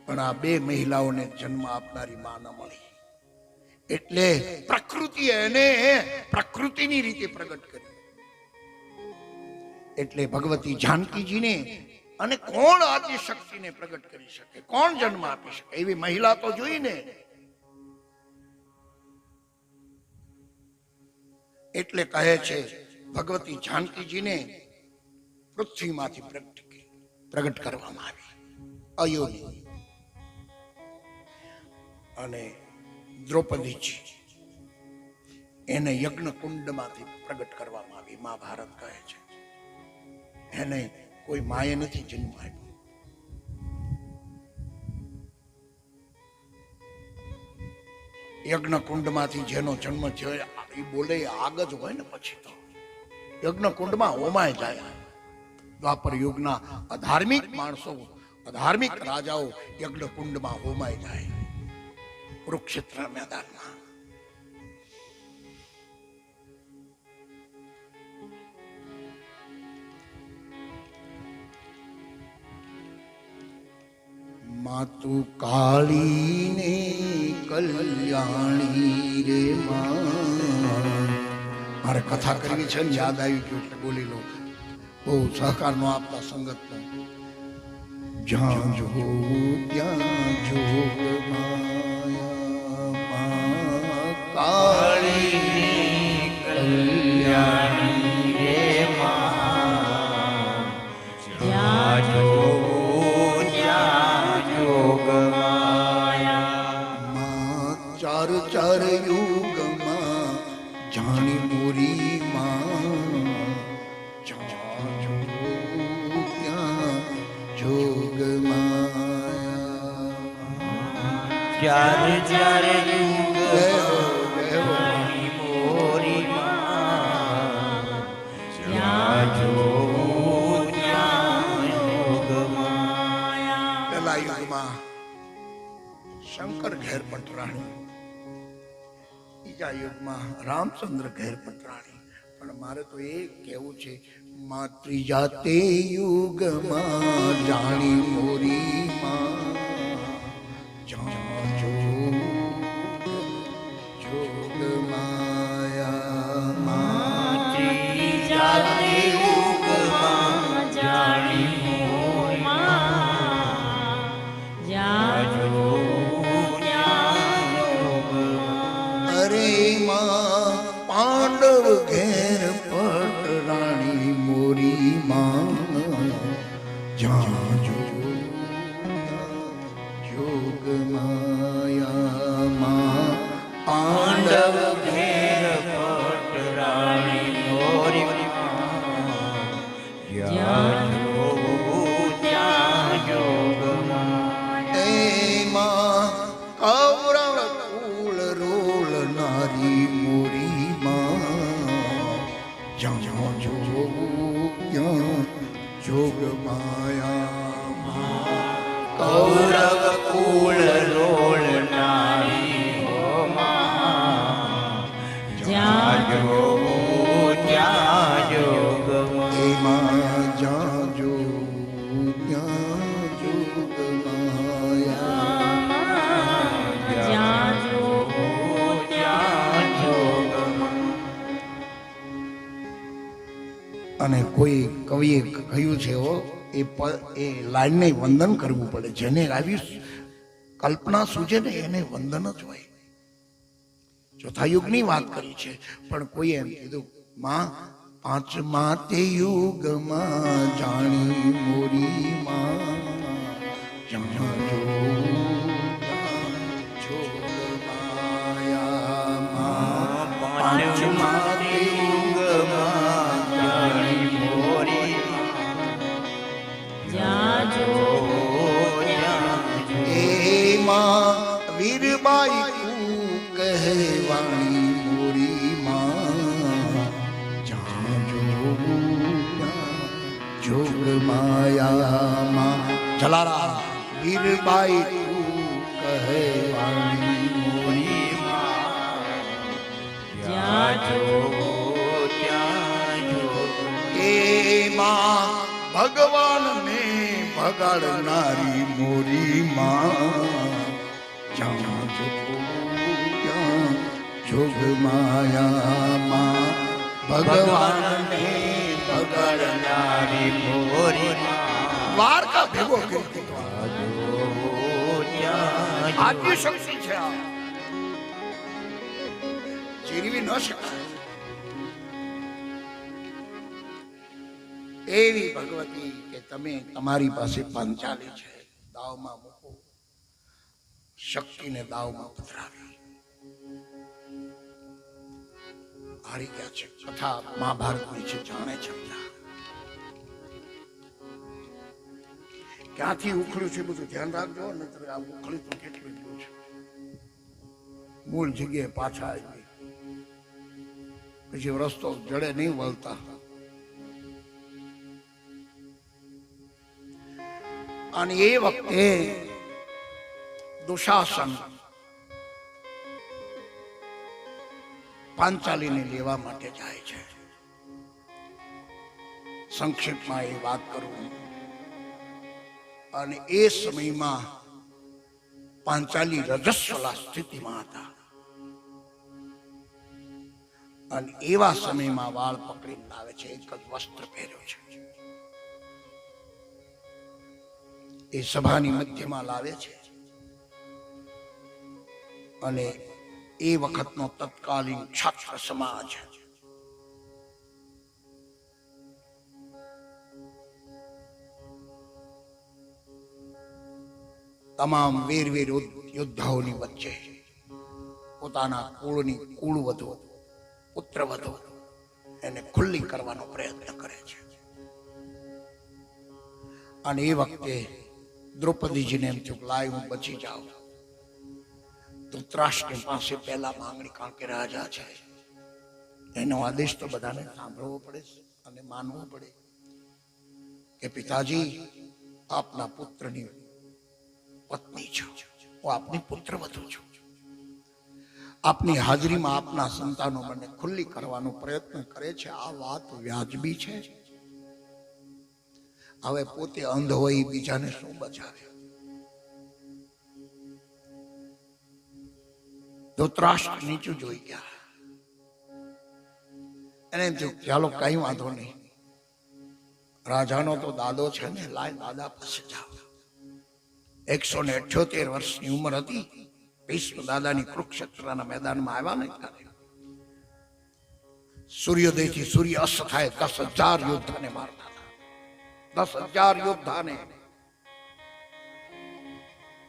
પણ આ બે મહિલાઓને જન્મ આપનારી માં ન મળી, એટલે પ્રકૃતિ એને પ્રકૃતિની રીતે પ્રગટ કરી. એટલે ભગવતી જાનકીજીને અને કોણ આદિ શક્તિને પ્રગટ કરી શકે, કોણ જન્મ આપી શકે, એવી મહિલા તો જોઈને. એટલે કહે છે ભગવતી જાનકીજીને પૃથ્વીમાંથી પ્રગટ કરવામાં આવી અયોની. અને દ્રૌપદીજી એને યજ્ઞ કુંડમાંથી પ્રગટ કરવામાં આવી. મહાભારત કહે છે એને કોઈ માએ નથી જન્મ આપ્યો. યજ્ઞ કુંડમાંથી જેનો જન્મ થયો એ બોલે આગ જ હોય ને. પછી તો યજ્ઞ કુંડમાં હોમાય જાય. દ્વાપર યુગના અધાર્મિક માણસો, અધાર્મિક રાજાઓ યજ્ઞ કુંડમાં હોમાય જાય. કુરુક્ષેત્ર મેદાનમાં માતુ કાળી ને કલ્યાણી રે માં. મારે કથા કરવી છે ને યાદ આવી ગયું એટલે બોલી લો. બહુ સહકાર નો આપતા સંગત નો. જ્યાં જો ત્યાં જોગ માયા કાળી કલ્યાણી રે માં. જ્યાં જોવું ત્યાં જોગ માયા. ચાર ચાર યુગમાં જાણી મોરી માં. જ્યાં જોવું ત્યાં જોગ માયા. ચાર ચાર દેવો, દેવો. મોરી માં. જ્યાં જોવું ત્યાં જોગ માયા. પેલા યુગમાં શંકર ઘેર પટરાણી, બીજા યુગમાં રામચંદ્ર ઘેર પટરાણી. પણ મારે તો એ કહેવું છે ત્રીજા તે યુગમાં જાણી મોરી માં. જ્યાં જોગ જોગ માયા માં. ત્રીજા તે યુગમાં જાણી મોરી માં. જ્યાં જોવું ત્યાં જોગ માયા. અરે માં પાંડવ ઘેર પટરાણી મોરી માં. જ્યાં જોગ જોગ માયા માં. પાંડવ ઘેર પટરાણી મોરી માં. જ્યાં જોવું ત્યાં જોગ માયા. એમાં કૌરવ કુળ રોલ નારી મોરી માં. જ્યાં જોવું ત્યાં જોગ માયા માં. કૌરવ કુળ રોલનારી હો માં. જ્યાં જોવું ત્યાં જોગ માયા. એમાં જ્યાં જોવું ત્યાં જોગ માયા. જ્યાં જોવું ત્યાં જોગ અને કોઈ કવિએ કહ્યું છે એ લાઈનને વંદન કરવું પડે. જેને આવી કલ્પના સૂજે ને એને વંદન જ હોય. ચોથા યુગની વાત કરી છે પણ કોઈ એમ કીધું માં પાંચમા તે યુગમાં જાણી મોરી માં. જ્યાં જોવું ત્યાં જોગ માયા માં. પાંચમા તે યુગમાં જાણી મોરી જ્યાં જોવું એમાં વીરબાઈ તું કહેવાણી મોરી માં. જ્યાં જોવું ત્યાં જોગ માયા માં. જલારામ વીરબાઈ તું કહેવાણી મોરી જ્યાં જોવું ત્યાં જોગ એમાં ભગવાનને ભગાડનારી મોરી માં. જ્યાં જોવું ત્યાં જોગ માયા માં. ભગવાનને પકડનારી ભોરી દ્વારકા ભેગો કરી દીધો. ત્યાં આટલી શક્તિ છે આ, ચીરવી ન શકાય. એવી ભગવતી કે તમે તમારી પાસે પાંચાલી છે, દાવમાં મૂકો. શક્તિને દાવમાં પધરાવી હારી ગયા છે. કથા મહાભારતની છે, જાણે છે બધા. ક્યાંથી ઉખડ્યું છે બધું ધ્યાન રાખજો, નહીતર આ ઉખડ્યું તો કેટલું ગયું છે. મૂળ જગ્યાએ પાછા આવી, પછી રસ્તો જડે નહીં વળતા. અને એ વખતે દુશાસન પાંચાલીને લેવા માટે જાય છે. સંક્ષેપમાં એ વાત કરું. અને એ સમયમાં પાંચાલી રજસ્વલા સ્થિતિમાં હતા. અને એવા સમયમાં વાળ પકડીને લાવે છે, એક જ વસ્ત્ર પહેર્યો છે. એ સભાની મધ્યમાં લાવે છે. અને એ વખતનો તત્કાલીન છાત્ર સમાજ તમામ વીર યોદ્ધાઓની વચ્ચે પોતાના કુળની કુળવધુ પુત્રવધુ એને ખુલ્લી કરવાનો પ્રયત્ન કરે છે. અને એ વખતે દ્રૌપદીજીને એમ થયું લાય હું બચી જાઉં. ધૃતરાષ્ટ્રની પાસે પહેલા માંગણી, કારણ કે રાજા છે, એનો આદેશ તો બધાને સાંભળવો પડે અને માનવો પડે કે પિતાજી આપના પુત્રની પત્ની છું, હું આપની પુત્ર વધુ છું. આપની હાજરીમાં આપના સંતાનો મને ખુલ્લી કરવાનો પ્રયત્ન કરે છે. આ વાત વ્યાજબી છે? હવે પોતે અંધ હોય બીજાને શું બચાવે? ધૃતરાષ્ટ્ર નીચું જોઈ ગયા. એને એમ થયું ચાલો કઈ વાંધો નહીં, રાજાનો તો દાદો છે ને, લાય દાદા પાસે જાઓ. 178 વર્ષની ઉંમર હતી. ભીષ્મ દાદાની કુરુક્ષેત્રના મેદાનમાં આવ્યા ને, સૂર્યોદયથી સૂર્ય અસ્ત થાય 10,000 યોદ્ધાને મારતા હતા. 10,000 યોદ્ધાને.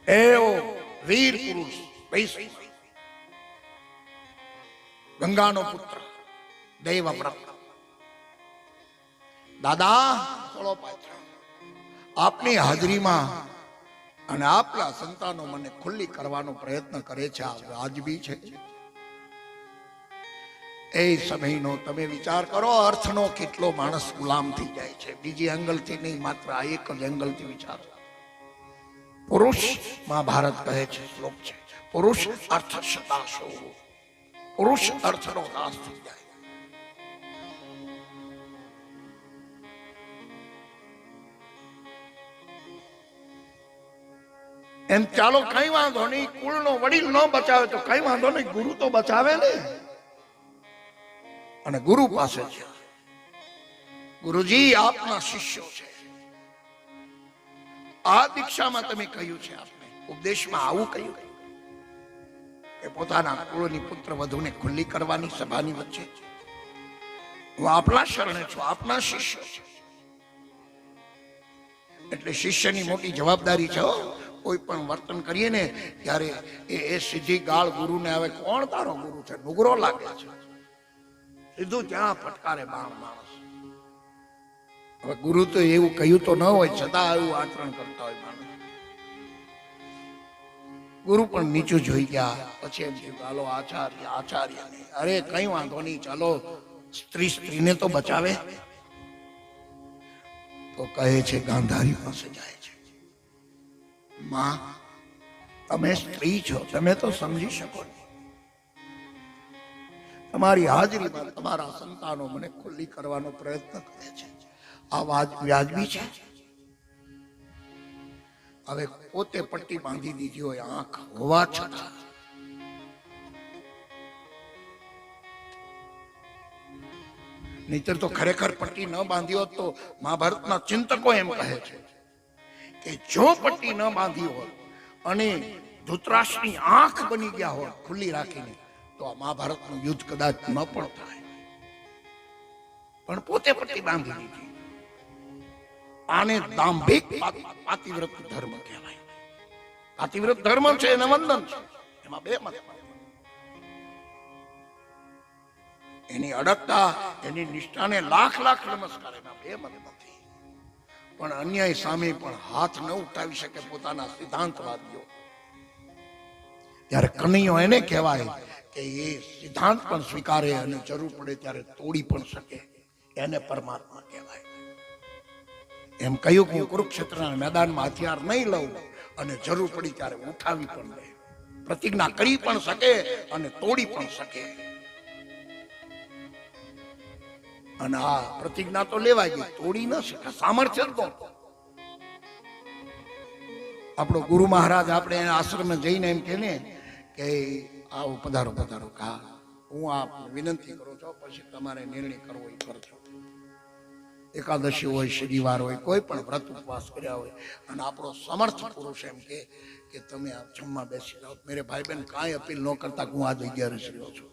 એવો વીર પુરુષ ભીષ્મ, ગંગાનો પુત્ર, દેવવ્રત. દાદા થોડો પાછળ, આપની હાજરીમાં અને આપના સંતાનો મને ખુલ્લી કરવાનો પ્રયત્ન કરે છે, આ વાજબી છે? એ સમયનો તમે વિચાર કરો, અર્થનો કેટલો માણસ ગુલામ થઈ જાય છે. બીજી એંગલથી નહીં, માત્ર આ એક જ એંગલથી વિચારો. પુરુષ, મહાભારત કહે છે, શ્લોક છે, પુરુષ અર્થ સદાશો. પુરુષ અર્થનો નાશ થઈ જાય. એમ ચાલો કઈ વાંધો નહીં, કુળનો વડીલ ન બચાવે તો કઈ વાંધો નહીં, ગુરુ તો બચાવે ને. અને ગુરુ પાસે છે, ગુરુજી આપના શિષ્યો છે, આ દીક્ષામાં તમે કહ્યું છે, આપને ઉપદેશમાં આવું કહ્યું કે પોતાના કુળની પુત્ર વધુને ખુલ્લી કરવાની સભાની વચ્ચે. હું આપના શરણે છું, આપના શિષ્ય છે. એટલે શિષ્યની મોટી જવાબદારી છે. કોઈ પણ વર્તન કરીએ ને ત્યારે એ સીધી ગાળ ગુરુને આવે, કોણ તારો ગુરુ છે? નુગરો લાગે છે. સીધું ત્યાં ફટકારે બાણ માણસ. હવે ગુરુ તો એવું કહ્યું તો ન હોય, છતાં એવું આચરણ કરતા હોય માણસ. ગુરુ પણ નીચું જોઈ ગયા. પછી એમ થયું ચાલો આચાર્ય ને, અરે કઈ વાંધો નહીં, ચાલો સ્ત્રીને તો બચાવે. તો કહે છે, ગાંધારી પાસે જાય છે, માં તમે સ્ત્રી છો, તમે તો સમજી શકો. તમારી હાજરીમાં તમારા સંતાનો મને ખુલ્લી કરવાનો પ્રયત્ન કરે છે, આ વાત વ્યાજબી છે? હવે પોતે પટ્ટી બાંધી દીધી હોય આંખ હોવા છતાં નહીતર તો ખરેખર પટ્ટી ન બાંધી હોત તો મહાભારતના ચિંતકો એમ કહે છે કે જો પટ્ટી ન બાંધી હોત અને ધૃતરાષ્ટ્રની આંખ બની ગયા હોત ખુલ્લી રાખીને તો આ મહાભારતનું યુદ્ધ કદાચ ન પણ થાય, પણ પોતે પટ્ટી બાંધી દીધી. આને દાંભિક પાતિવ્રત ધર્મ કહેવાય. પાતિવ્રત ધર્મ છે એને વંદન છે, એમાં બે મત. એની અડગતા, એની નિષ્ઠાને લાખ લાખ નમસ્કાર, એમાં બે મત નથી. પણ અન્યાય સામે પણ હાથ ન ઉઠાવી શકે પોતાના સિદ્ધાંતવાદીઓ. ત્યારે કનૈયો એને કહેવાય કે એ સિદ્ધાંત પણ સ્વીકારે અને જરૂર પડે ત્યારે તોડી પણ શકે, એને પરમાત્મા કહેવાય. એમ કહ્યું કે હું કુરુક્ષેત્રના મેદાનમાં હથિયાર નહીં લઉં અને જરૂર પડી ત્યારે ઉઠાવી પણ લે, પ્રતિજ્ઞા કરી પણ શકે અને તોડી પણ શકે. અને આ પ્રતિજ્ઞા તો લેવાય ગઈ, તોડી ન શકે, સામર્થ્ય તો. આપણો ગુરુ મહારાજ આપણે આશ્રમે જઈને એમ કે ને કે આવો પધારો પધારો, કા હું આ વિનંતી કરું છું, પછી તમારે નિર્ણય કરવો એ કરજો. એકાદશી હોય, શનિવાર હોય, કોઈ પણ વ્રત ઉપવાસ કર્યા હોય અને આપણો સમર્થ પુરુષ એમ કે તમે આ જમવા બેસી જાઓ, મેરે ભાઈ બહેન કાંઈ અપીલ ન કરતા હું આ જગ્યાએ રહ્યો છું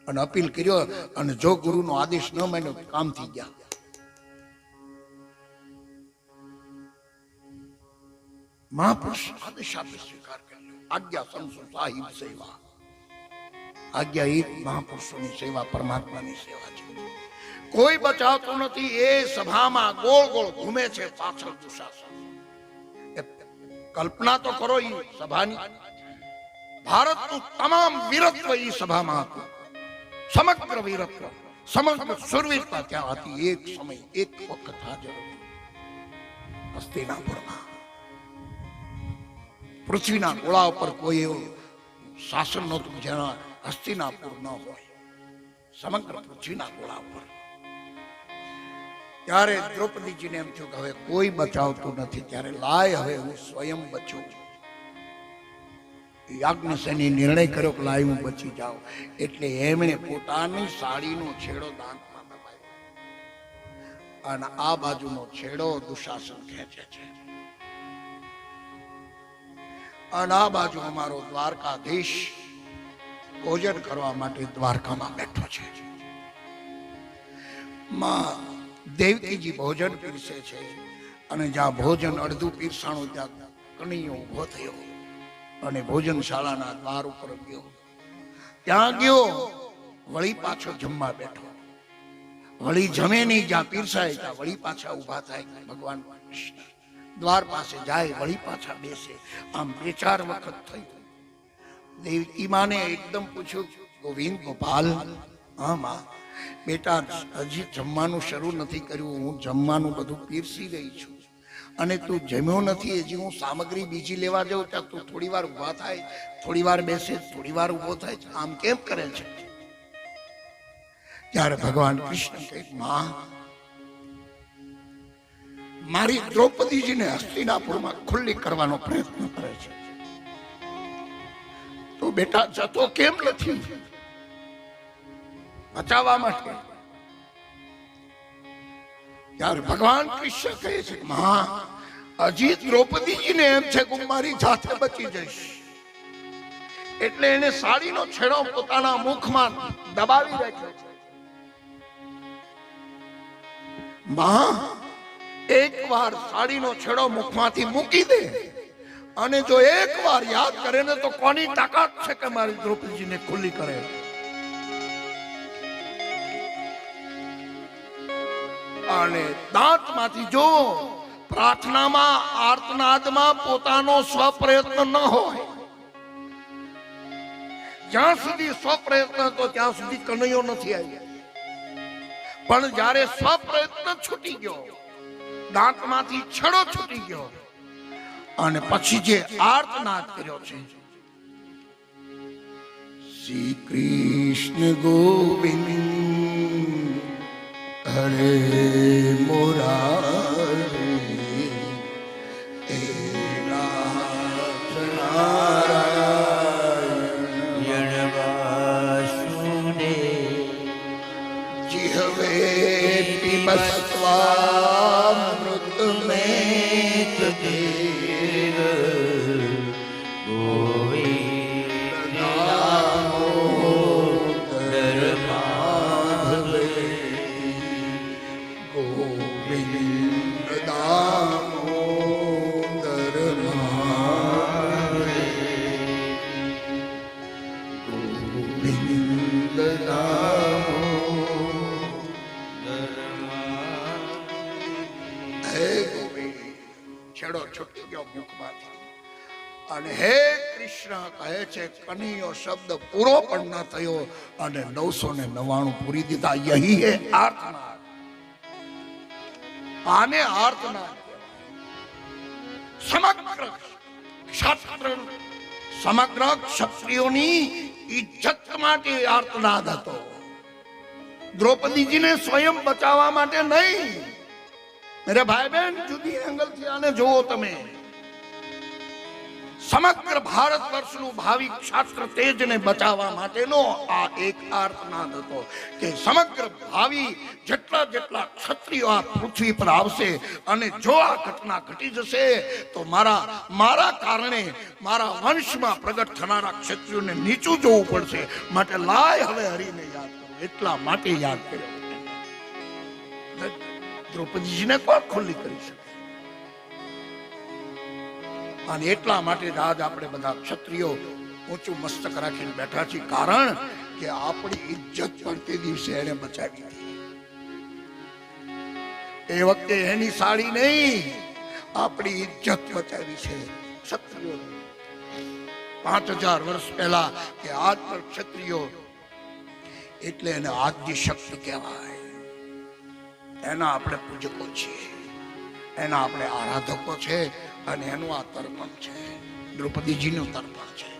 અને અપીલ કર્યો અને જો ગુરુનો આદેશ ન માન્યો કામ થઈ ગયા. મહાપુરુષ આદેશ આપે સ્વીકાર કર્યો. આજ્ઞા સંસુ સાહિબ સેવા, આજ્ઞા એ મહાપુરુષોની સેવા પરમાત્માની સેવા છે. કોઈ બચાવતું નથી. એ સભામાં ગોળ ગોળ ઘૂમે છે પાછળ દુશાસન. કલ્પના તો કરો એ સભાની. ભારતનું તમામ વીરત્વ એ સભામાં હતું, સમગ્ર વીરત્વ, સમગ્ર સુરવીરતા ત્યાં હતી. એક સમય એક વખત હાજર હતી હસ્તિનાપુરમાં. પૃથ્વીના ગોળા ઉપર કોઈ એવું શાસન નહોતું જેના હસ્તિનાપુર ન હોય, સમગ્ર પૃથ્વીના ગોળા ઉપર. ત્યારે દ્રૌપદીજીને એમ થયું કે હવે કોઈ બચાવતું નથી, ત્યારે લાય હવે હું સ્વયં બચું. યાજ્ઞસેને નિર્ણય કર્યો કે લાય હું બચી જાઉં. એટલે એમણે પોતાની સાડીનો છેડો દાંતમાં દબાવ્યો અને આ બાજુનો છેડો દુશાસન ખેંચે છે અને આ બાજુ અમારો દ્વારકાધીશ ભોજન કરવા માટે દ્વારકામાં બેઠો છે. માં દેવકીજી ભોજન પીરસે છે અને જ્યાં ભોજન અડધું પીરસાણું ત્યાં કનૈયો ઉભો થયો અને ભોજનશાળાના દ્વાર ઉપર ગયો. ત્યાં ગયો, વળી પાછો જમવા બેઠો. વળી જમે નહીં, જ્યાં પીરસાય ત્યાં વળી પાછા ઉભા થાય. ભગવાન કૃષ્ણ દ્વાર પાસે જાય, વળી પાછા બેસે. આમ 2-4 વખત થઈ. દેવકી માને એકદમ પૂછ્યું, ગોવિંદ ગોપાલ, હા માં, બેટા હજી જમવાનું શરૂ નથી કર્યું, હું જમવાનું બધું પીરસી રહી છું અને તું જમ્યો નથી. હજી હું સામગ્રી બીજી લેવા જાઉં ત્યાં તું થોડી વાર ઉભા થાય, થોડી વાર બેસે, થોડી વાર ઉભો થાય, આમ કેમ કરે છે? ત્યારે ભગવાન કૃષ્ણ કહે, માં, મારી દ્રૌપદીજીને હસ્તિનાપુરમાં ખુલ્લી કરવાનો પ્રયત્ન કરે છે, તો બેટા જતો કેમ નથી બચાવવા માટે? ત્યારે ભગવાન કૃષ્ણ કહે છે, માં, હજી દ્રૌપદીજીને એમ છે કે હું મારી જાતે બચી જઈશ, એટલે એને સાડીનો છેડો પોતાના મુખમાં દબાવી રાખ્યો છે. માં, એકવાર સાડીનો છેડો મુખમાંથી મૂકી દે અને જો એકવાર યાદ કરે ને તો કોની તાકાત છે કે મારી દ્રૌપદીજીને ખુલ્લી કરે? અને દાંતમાંથી જો પ્રાર્થનામાં, આર્તનાદમાં પોતાનો સ્વપ્રયત્ન ન હોય, જ્યાં સુધી સ્વપ્રયત્ન હતો ત્યાં સુધી કનૈયો નથી આવ્યો. પણ જ્યારે સ્વપ્રયત્ન છૂટી ગયો, દાંતમાંથી છેડો છૂટી ગયો અને પછી જે આર્તનાદ કર્યો છે, શ્રી કૃષ્ણ ગોવિંદ હરે મુરારી હે નાથ નારાયણ વાસુદેવ છેડો છૂટી ગયો મુખમાંથી. અને હે કૃષ્ણ કહે છે કનૈયો શબ્દ પૂરો પણ ન થયો અને 999 પૂરી દીધા. યહી હે આર્તનાદ. આને આર્તનાદ સમગ્ર ક્ષત્ર સમગ્ર ક્ષત્રિયોની ઇજ્જત માટે આર્તનાદ હતો. દ્રૌપદીજીને સ્વયં બચાવવા માટે નહીં. મેરે ભાઈ બહેન, જુદી એંગલથી આને જોવો તમે. સમગ્ર ભારત વર્ષનું ભાવિ ક્ષાત્ર તેજને બચાવવા માટેનો આ એક આર્તનાદ હતો કે સમગ્ર ભાવિ જેટલા ક્ષત્રિયો આ પૃથ્વી પર આવશે અને જો આ ઘટના ઘટી જશે તો મારા કારણે મારા વંશમાં પ્રગટ થનારા ક્ષત્રિયોને નીચું જોવું પડશે. માટે લાય હવે હરીને યાદ કરો. એટલા માટે યાદ કર્યો. દ્રૌપદીજીને કોણ ખુલ્લી કરી શકે? અને એટલા માટે જ આજ આપણે બધા ક્ષત્રિયો ઊંચું મસ્તક રાખીને બેઠા છીએ. કારણ કે આપણી ઇજ્જત પણ તે દિવસે એને બચાવી હતી. એ વખતે એની સાડી નહીં, આપણી ઇજ્જત બચાવી છે ક્ષત્રિયો. 5000 વર્ષ પહેલા કે આજ પર ક્ષત્રિયો એટલે એને આદ્ય શક્તિ કહેવાય. એના આપણે પૂજકો છીએ, એના આપણે આરાધકો છે. અને એનું આ તર્પણ છે, દ્રૌપદીજીનું તર્પણ છે.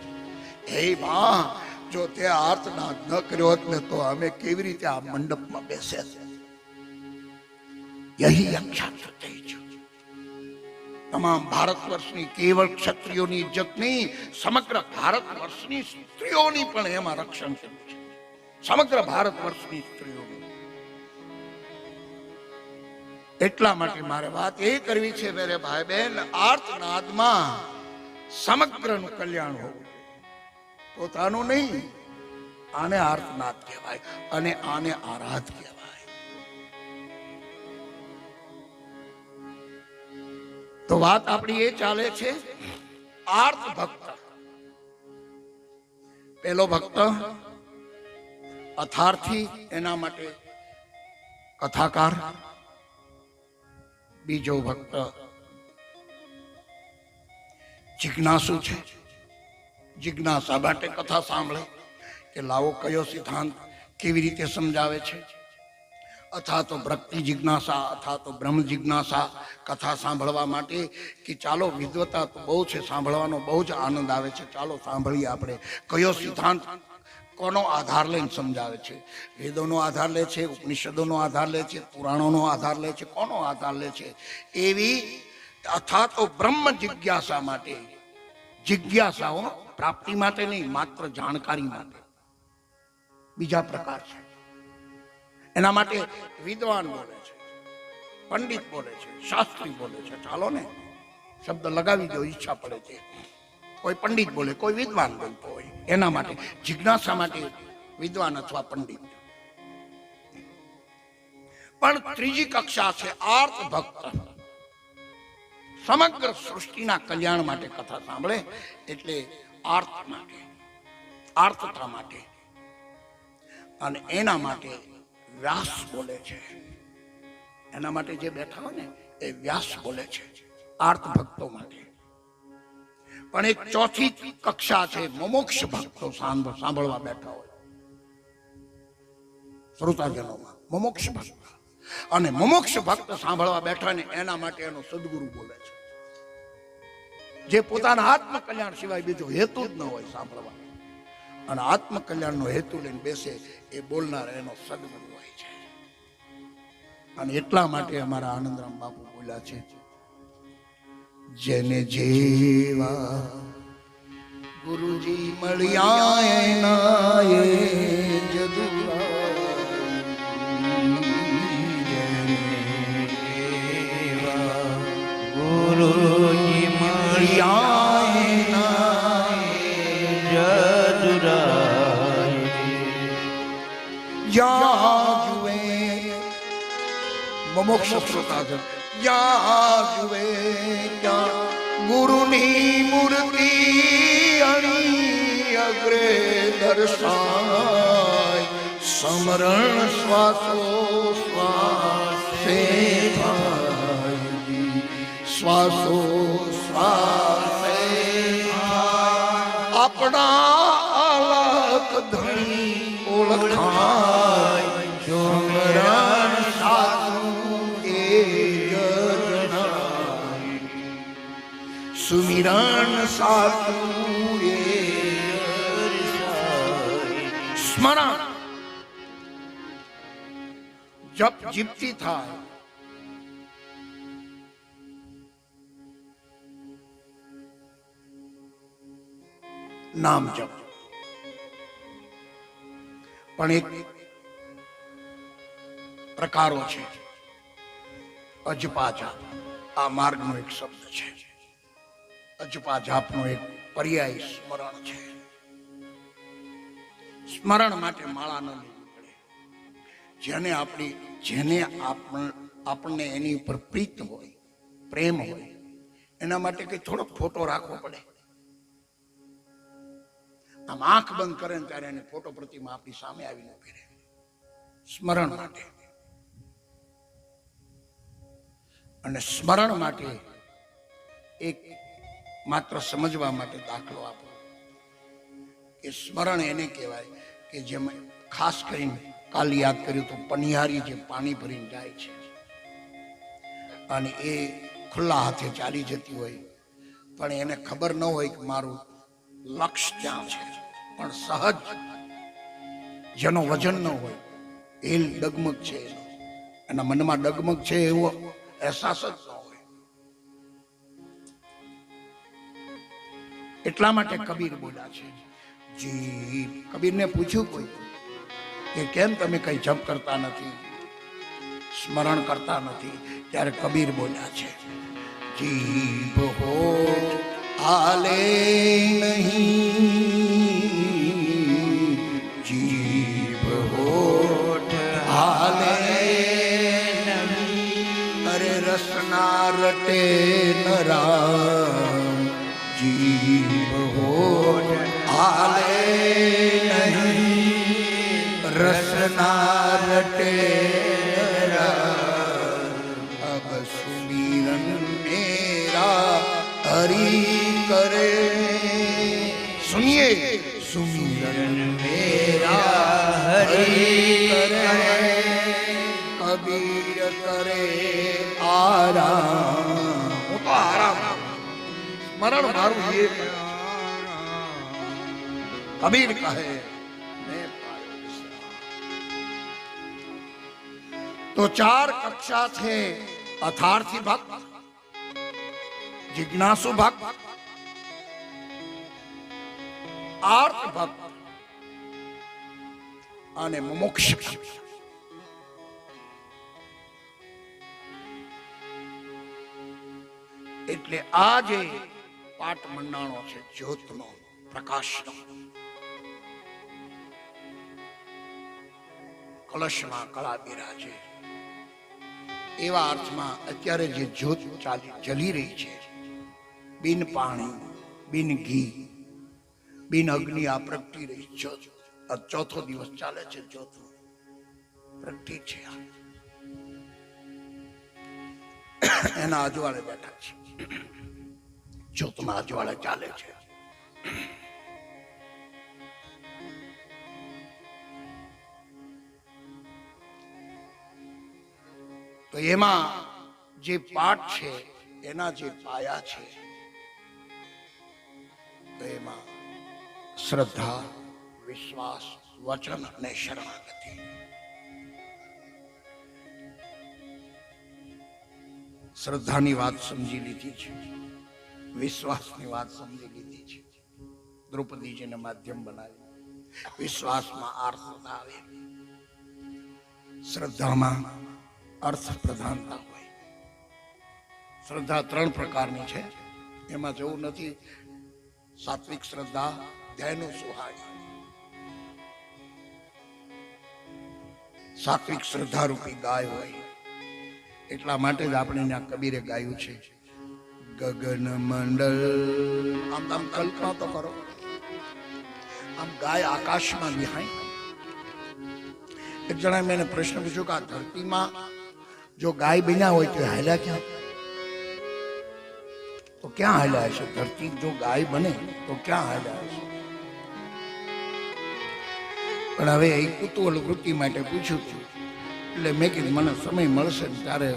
હે માં, જો તે આર્તનાદ ન કર્યો હોત ને તો અમે કેવી રીતે આ મંડપમાં બેસે? યહી અક્ષાત્ર થઈ છે. તમામ ભારત વર્ષની કેવળ ક્ષત્રિયોની ઇજ્જત નહીં, સમગ્ર ભારત વર્ષની સ્ત્રીઓની પણ એમાં રક્ષણ કર્યું છે. સમગ્ર ભારત વર્ષની સ્ત્રીઓનું. એટલા માટે મારે વાત એ કરવી છે મેરે ભાઈ બહેન, આર્તનાદમાં સમગ્રનું કલ્યાણ હોવું, પોતાનું નહીં. આને આર્તનાદ કહેવાય અને આને આરાધ કહેવાય. તો વાત આપણી એ ચાલે છે આર્ત ભક્ત. પેલો ભક્ત અથાર્થી, એના માટે કથાકાર. બીજો ભક્ત જિજ્ઞાસુ છે, જિજ્ઞાસા માટે કથા સાંભળે કે લાવો કયો સિદ્ધાંત કેવી રીતે સમજાવે છે. અથવા તો ભક્તિ જિજ્ઞાસા, અથવા તો બ્રહ્મ જિજ્ઞાસા કથા સાંભળવા માટે કે ચાલો વિદ્વતા તો બહુ છે, સાંભળવાનો બહુ જ આનંદ આવે છે. ચાલો સાંભળીએ આપણે કયો સિદ્ધાંત કોનો આધાર લઈને સમજાવે છે. વેદોનો આધાર લે છે, ઉપનિષદોનો આધાર લે છે, પુરાણોનો આધાર લે છે, કોનો આધાર લે છે? એવી અથવા તો બ્રહ્મ જિજ્ઞાસા માટે. જિજ્ઞાસાઓ પ્રાપ્તિ માટે નહીં, માત્ર જાણકારી માટે. બીજા પ્રકાર છે. એના માટે વિદ્વાન બોલે છે, પંડિત બોલે છે, શાસ્ત્રી બોલે છે. ચાલો ને શબ્દ લગાવી દો, ઈચ્છા પડે છે. કોઈ પંડિત બોલે, કોઈ વિદ્વાન બોલતો હોય. એના માટે જિજ્ઞાસા માટે વિદ્વાન અથવા પંડિત. પણ ત્રીજી કક્ષા છે આર્ત ભક્ત. સમગ્ર સૃષ્ટિના કલ્યાણ માટે કથા સાંભળે, એટલે આર્ત માટે, આર્તતા માટે. અને એના માટે વ્યાસ બોલે છે. એના માટે જે બેઠા હોય ને એ વ્યાસ બોલે છે આર્ત ભક્તો માટે. પણ એક ચોથી કક્ષા છે મોમોક્ષ ભક્તો સાંભળવા બેઠા હોય શ્રોતાજનોમાં, મોમોક્ષ ભક્ત. અને મોમોક્ષ ભક્ત સાંભળવા બેઠા ને એના માટે એનો સદગુરુ બોલે છે, જે પોતાના આત્મકલ્યાણ સિવાય બીજો હેતુ જ ન હોય સાંભળવા. અને આત્મકલ્યાણનો હેતુ લઈને બેસે એ બોલનાર એનો સદગુરુ હોય છે. અને એટલા માટે અમારા આનંદરામ બાપુ બોલ્યા છે, જેને જેવા ગુરુજી મળ્યા એના એ જદુરા. ગુરુજી મળ્યા એના જદુરાય. જ્યાં જુએ મોક્ષ શ્રોતાજન, જ્યાં જુએ ત્યાં ગુરુની મૂર્તિ અણી અગ્રે દર્શાય. સમરણ શ્વાસો શ્વાસે થાય, શ્વાસો શ્વાસે આપણા અલખ ધણી ઓળખાય સુમરણ સાધુ એ જણાય સુમિરણ સાધુ એ સ્મરણ જપ જીપતી થાય નામ જપ પણ એક પ્રકારો છે અજપા જાપ આ માર્ગનો એક શબ્દ છે અજપા જાપનો એક પર્યાય સ્મરણ છે સ્મરણ માટે માળા ન લેવી પડે જેને આપણને એની ઉપર પ્રીત હોય પ્રેમ હોય એના માટે કઈ થોડો ફોટો રાખવો પડે આમ આંખ બંધ કરે ને ત્યારે એને ફોટો પ્રતિમા આપણી સામે આવીને ઉભી રહે સ્મરણ માટે અને સ્મરણ માટે એક માત્ર સમજવા માટે દાખલો આપો કે સ્મરણ એને કહેવાય કે જેમાં ખાસ કરીને કાલ યાદ કર્યું તો પનિહારી જે પાણી ભરીને જાય છે અને એ ખુલ્લા હાથે ચાલી જતી હોય પણ એને ખબર ન હોય કે મારું લક્ષ્ય ક્યાં છે પણ સહજ જેનો વજન ન હોય એ ડગમગ છે એના મનમાં ડગમગ છે એવો અહેસાસ જ ન હોય એટલા માટે કબીર બોલ્યા છે જી કબીરને પૂછ્યું કોઈ કે કેમ તમે કઈ જપ કરતા નથી સ્મરણ કરતા નથી ત્યારે કબીર બોલ્યા છે જીભ હોઠ હાલે નહીં જીભ હોઠ હાલે નહીં અરે રસના રટે નરા જીભ હોઠ હાલે નહીં રસના રટે અબ સુમિરન મેરા હરી करे सुनिए सुमिरन मेरा हरि करे कबीर करे आराम હું તો આરામ સ્મરણ મારું એ કબીર કહે મેં પાયો વિશ્રામ તો ચાર કક્ષા છે અર્થાર્થી ભક્ત जिज्ञासु भक्त आर्त भक्त અને મોક્ષ ભક્ત એટલે આ જે પાઠ મંડાણો છે જ્યોતનો પ્રકાશનો કલશમાં કળા બિરાજે એવા અર્થમાં અત્યારે જે જ્યોત જલી રહી છે બિન પાણી બિન ઘી બિન અગ્નિ આ પ્રગટી રહી જ્યોત ચોથો દિવસ ચાલે છે જ્યોત પ્રગટી છે એના અજવાળે બેઠા છે જ્યોતના અજવાળે ચાલે છે તો એમાં જે પાઠ છે એના જે પાયા છે તો એમાં શ્રદ્ધા વિશ્વાસ વચન અને શરણાગતિ શ્રદ્ધાની વાત સમજી લીધી છે વિશ્વાસની વાત સમજી લીધી છે દ્રૌપદીજીને માધ્યમ બનાવી વિશ્વાસમાં આર્થતા આવે શ્રદ્ધામાં અર્થ પ્રધાનતા હોય શ્રદ્ધા ત્રણ પ્રકારની છે એમાં જવું નથી સાત્વિક શ્રદ્ધા ધ્યેયનું સુહાય સાત્વિક શ્રદ્ધા રૂપી ગાય હોય એટલા માટે જ આપણે ત્યાં કબીરે ગાયું છે ગગન મંડળ આમ કલ્પના તો કરો આમ ગાય આકાશમાં વિહાય એક જણાએ મેં પ્રશ્ન પૂછ્યો કે આ ધરતીમાં જો ગાય બન્યા હોય તો હાલ્યા ક્યાં તો ક્યાં હાલ્યા હશે? ધરતી જો ગાય બને તો ક્યાં હાલ્યા હશે? પણ હવે એ કુતૂહલ વૃત્તિ માટે પૂછ્યું છું એટલે મેં કીધું મને સમય મળશે ને ત્યારે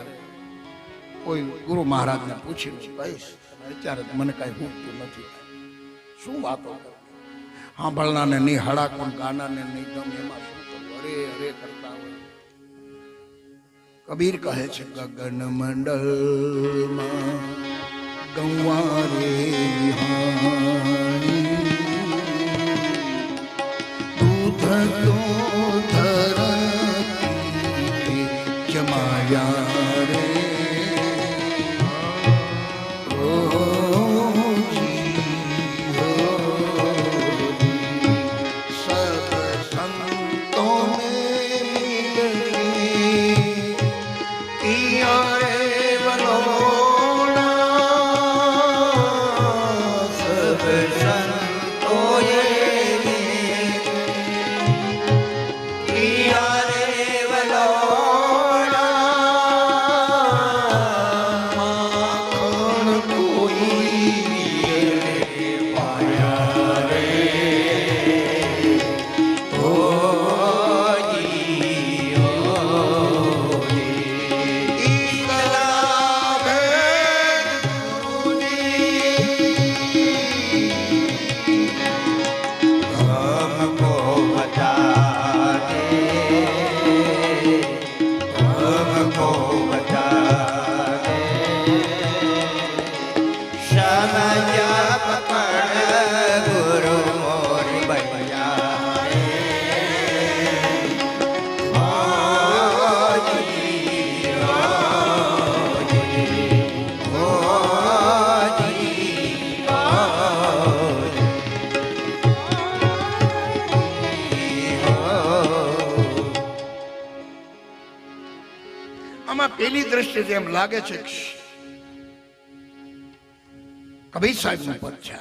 કોઈ ગુરુ મહારાજને પૂછી કહીશ. અત્યારે મને કાંઈ ભૂખતું નથી. શું વાતો કરે? સાંભળનાને નહીં હડાકોણ, ગાનાને નહીં ગમે, એમાં શું કરવું? અરે અરે કરતા હોય. કબીર કહે છે ગગન મંડળમાં ગૌવા રે વિહાણી, દૂધ તો ધરતી જમાયા રે. પેલી દ્રષ્ટિએ એમ લાગે છે કબીર સાહેબ નું પદ છે.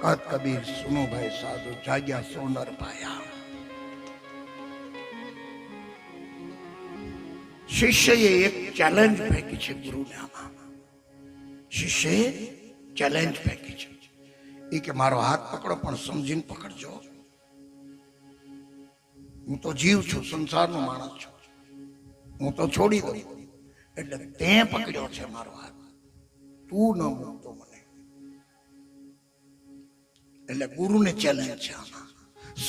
કહત કબીર સુનો ભાઈ સાધુ જાગ્યા સોનર પાયા. શિષ્યએ એક ચેલેન્જ ફેંકી છે ગુરુને. આમાં શિષ્યએ ચેલેન્જ ફેંકી છે એ કે મારો હાથ પકડો પણ સમજીને પકડજો. હું તો જીવ છું, સંસારનો માણસ છું, હું તો છોડી દઉં. એટલે તે પકડ્યો છે મારો હાથ, તું ન મૂકતો મને. એટલે ગુરુને ચેલેન્જ છે આમાં.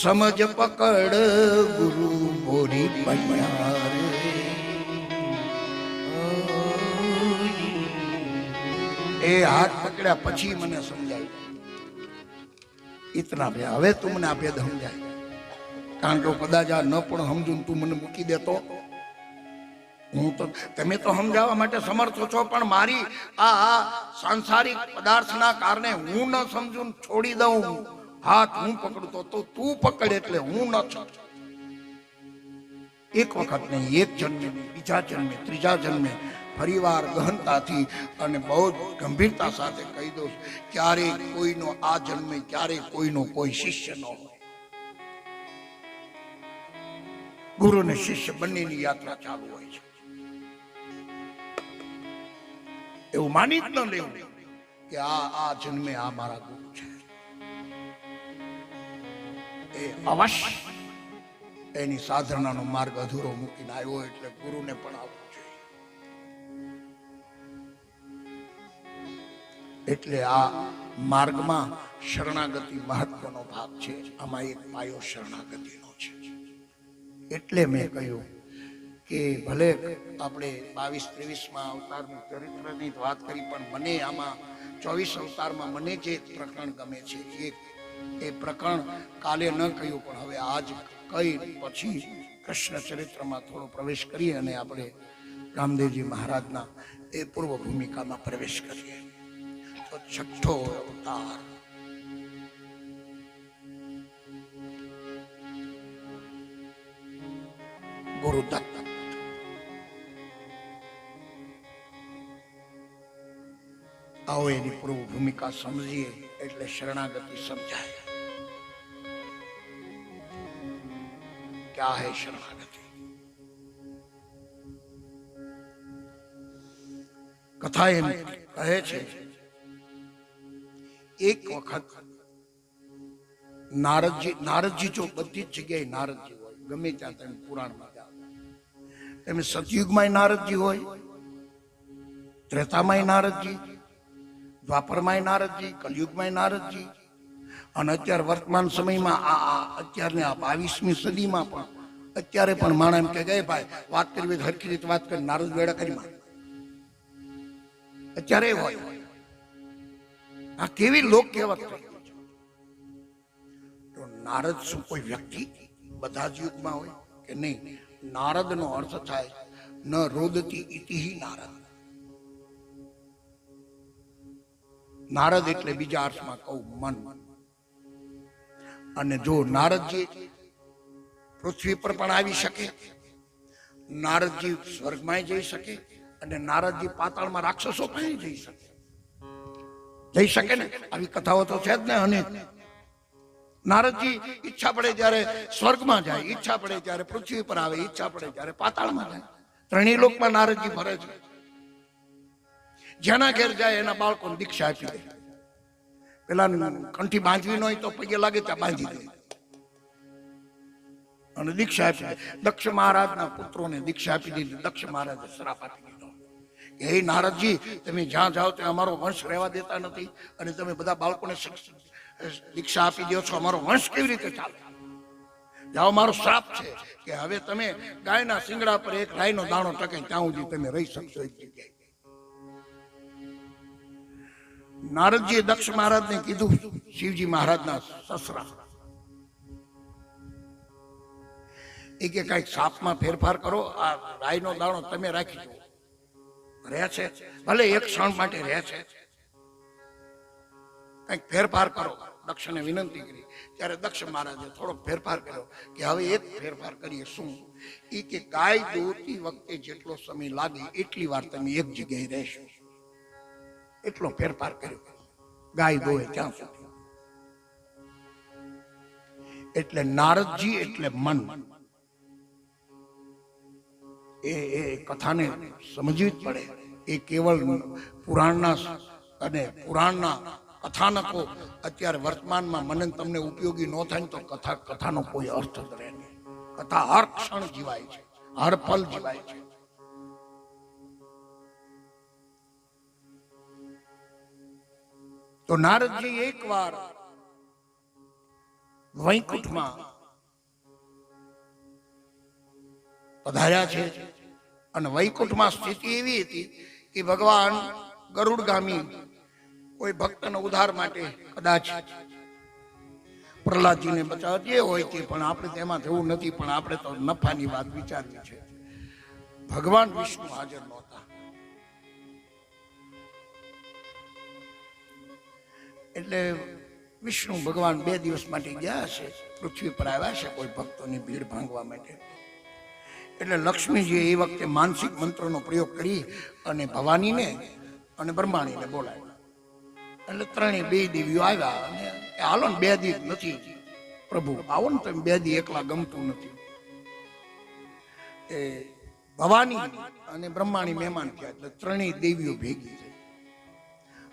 સમજ પકડ ગુરુ બોરી પૈયા રે. એ હાથ પકડ્યા પછી મને સમજાયું ઇતના ભે. હવે તું મને આ ભેદ સમજાય. કારણ કે કદાચ આ ન પણ સમજુ તું મને મૂકી દેતો. હું તો તમે તો સમજાવવા માટે સમર્થ છો, પણ મારી આ સાંસારિક પદાર્થના કારણે હું ન સમજુ છોડી દઉં. હાથ હું પકડતો તો તું પકડ એટલે હું ન છું. એક વખત નહીં, એક જન્મે, બીજા જન્મે, ત્રીજા જન્મે ફરીવાર ગહનતાથી અને બહુ ગંભીરતા સાથે કહી દઉં, ક્યારેય કોઈનો આ જન્મે ક્યારેય કોઈનો કોઈ શિષ્ય ન હોય. ગુરુ અને શિષ્ય બંનેની યાત્રા ચાલુ હોય છે. એવું માની જ ન લેવું કે આ જન્મે આ મારા ગુરુ છે. એ અવશ્ય એની સાધનાનો માર્ગ અધૂરો મૂકીને આવ્યો એટલે ગુરુને પણ આવવું જોઈએ. એટલે આ માર્ગમાં શરણાગતિ મહત્વનો ભાગ છે. આમાં એક પાયો શરણાગતિનો છે. એટલે મેં કહ્યું કે ભલે આપણે 22-23માં અવતારનું ચરિત્રની વાત કરી, પણ મને આમાં 24 અવતારમાં મને જે પ્રકરણ ગમે છે એ પ્રકરણ કાલે ન કહ્યું, પણ હવે આજ કઈ પછી કૃષ્ણ ચરિત્રમાં થોડો પ્રવેશ કરીએ અને આપણે રામદેવજી મહારાજના એ પૂર્વ ભૂમિકામાં પ્રવેશ કરીએ. તો છઠ્ઠો અવતાર ગુરુદત્ત. આવો એની પૂર્વ ભૂમિકા સમજીએ એટલે શરણાગતિ સમજાય. ક્યા હૈ શરણાગતિ? કથા એમ કહે છે એક વખત નારદજી જો બધી જ જગ્યાએ નારદજી હોય, ગમે ત્યાં તમે પુરાણમાં જાઓ, તમે સતયુગમાં નારદજી હોય, ત્રેતામાં નારદજી, દ્વાપરમાં નારદજી, કલયુગમાં નારદજી, અને અત્યારે વર્તમાન સમયમાં અત્યારની 22મી સદીમાં પણ અત્યારે પણ માણસ એમ કે ગયે ભાઈ વાત કરવી હરખી રીતે વાત કરી, નારદ વેડા કરી માં અત્યારે હોય. આ કેવી લોક કહેવત થઈ ગઈ છે. તો નારદ શું કોઈ વ્યક્તિ બધા જ યુગમાં હોય કે નહીં? નારદ નો અર્થ થાય ન રોદતી ઇતિહિ નારદ. નારદ એટલે બીજા અર્થમાં કહું મન. અને જો નારદજી પૃથ્વી પર પણ આવી શકે, નારદજી સ્વર્ગમાં જઈ શકે, અને નારદજી પાતાળમાં રાક્ષસો પણ જઈ શકે ને. આવી કથાઓ તો છે જ ને અનેક. નારદજી ઈચ્છા પડે ત્યારે સ્વર્ગમાં જાય, ઈચ્છા પડે ત્યારે પૃથ્વી પર આવે, ઈચ્છા પડે ત્યારે પાતાળમાં જાય. ત્રણેય લોકમાં નારદજી ફરે છે. જેના ઘેર જાય એના બાળકોને દીક્ષા આપી દે. પેલા કંઠી બાંધવી ન હોય તો પગે લાગે ત્યાં બાંધી દે અને દીક્ષા આપી દે. દક્ષ મહારાજના પુત્રોને દીક્ષા આપી દીધી. દક્ષ મહારાજે શ્રાપ આપી દીધો કે હે નારદજી, તમે જ્યાં જાઓ ત્યાં અમારો વંશ રહેવા દેતા નથી, અને તમે બધા બાળકોને દીક્ષા આપી દો છો, અમારો વંશ કેવી રીતે ચાલે? જાઓ, મારો શ્રાપ છે કે હવે તમે ગાયના શિંગડા પર એક રાઈનો દાણો ટકે ત્યાં સુધી તમે રહી શકશો એક જગ્યાએ. નારદજીએ દક્ષ મહારાજને કીધું, શિવજી મહારાજના સસરા, એ કે કઈક સાપમાં ફેરફાર કરો, આ રાઈનો દાણો તમે રાખી દો. રહે છે ભલે એક ક્ષણ માટે રહે છે, કઈક ફેરફાર કરો. દક્ષને વિનંતી કરી ત્યારે દક્ષ મહારાજે થોડોક ફેરફાર કર્યો કે હવે એક ફેરફાર કરીએ. શું? એ કે ગાય દોતી વખતે જેટલો સમય લાગે એટલી વાર તમે એક જગ્યાએ રહેશો. એટલો ફેરફાર કર્યો, ગાય દોવે ત્યાં સુધી. એટલે નારદજી એટલે મન. એ કથાને સમજવી જ પડે. એ કેવળ પુરાણના અને પુરાણના કથાનકો અત્યારે વર્તમાનમાં મને તમને ઉપયોગી ન થાય તો કથાનો કોઈ અર્થ જ રહે નહીં. કથા હર ક્ષણ જીવાય છે, હર પલ જીવાય છે. તો નારદજી એકવાર વૈકુંઠમાં પધાર્યા છે, અને વૈકુંઠમાં સ્થિતિ એવી હતી કે ભગવાન ગરુડગામી કોઈ ભક્તનો ઉદ્ધાર માટે કદાચ પ્રહલાદજીને બચાવ જે હોય તે, પણ આપણે તેમાં જવું નથી. પણ આપણે તો નફાની વાત વિચારવી છે. ભગવાન વિષ્ણુ હાજર નહોતા. એટલે વિષ્ણુ ભગવાન 2 દિવસ માટે ગયા છે, પૃથ્વી પર આવ્યા છે કોઈ ભક્તોની ભીડ ભાંગવા માટે. એટલે લક્ષ્મીજીએ એ વખતે માનસિક મંત્રનો પ્રયોગ કરી અને ભવાનીને અને બ્રહ્માણીને બોલાવ્યા. એટલે ત્રણેય 2 દેવીઓ આવ્યા અને હાલો ને 2 દી નથી પ્રભુ, આવો ને તમે 2 દી એકલા ગમતું નથી. એ ભવાની અને બ્રહ્માણી મહેમાન થયા એટલે ત્રણેય દેવીઓ ભેગી થઈ.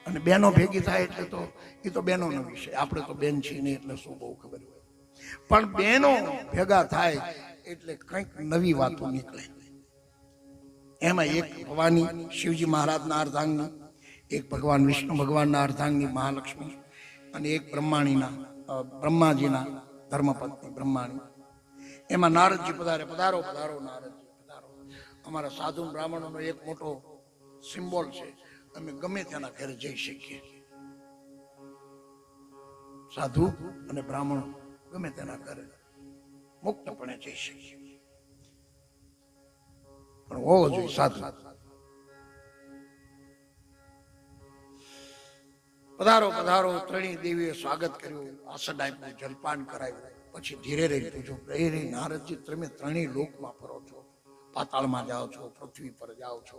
અને બહેનો ભેગી થાય એટલે તો એ તો બહેનોનો વિષય, આપણે તો બેન છીએ નહીં એટલે શું બહુ ખબર હોય. પણ બહેનો ભેગા થાય એટલે કંઈક નવી વાતો નીકળે. એમાં એક ભવાની શિવજી મહારાજના અર્ધાંગની, એક ભગવાન વિષ્ણુ ભગવાનના અર્ધાંગની મહાલક્ષ્મી, અને એક બ્રહ્માજીના ધર્મપત્ની બ્રહ્માણી. એમાં નારદજી પધારે. પધારો પધારો નારદજી પધારો. અમારા સાધુ બ્રાહ્મણોનો એક મોટો સિમ્બોલ છે, અમે ગમે તેના ઘરે જઈ શકીએ. સાધુ અને બ્રાહ્મણો ગમે તેના ઘરે મુક્તપણે જઈ શકીએ, પણ હોવો જોઈએ સાધુ. પધારો પધારો. ત્રણેય દેવીએ સ્વાગત કર્યું, આસન આપ્યું, જલપાન કરાવ્યું. પછી ધીરે રહી પૂછ્યું, રે નારદજી, તમે ત્રણેય લોકમાં ફરો છો, પાતાળમાં જાઓ છો, પૃથ્વી પર જાઓ છો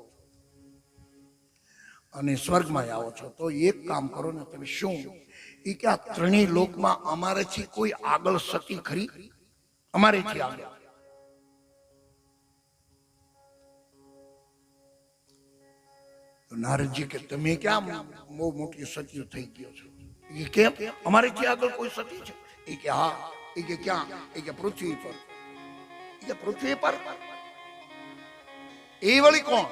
અને સ્વર્ગમાં જાઓ છો, તો એક કામ કરો ને તમે. શું? એ કે આ ત્રણેય લોકમાં અમારેથી કોઈ આગળ સતી ખરી? અમારેથી આગળ? તો નારદજી કે તમે ક્યાં બહુ મોટી સતીઓ થઈ ગયો છો? એ કેમ અમારેથી આગળ કોઈ સતી છે? એ કે હા. એ કે ક્યાં? એ કે પૃથ્વી પર. એ કે પૃથ્વી પર? એ વળી કોણ?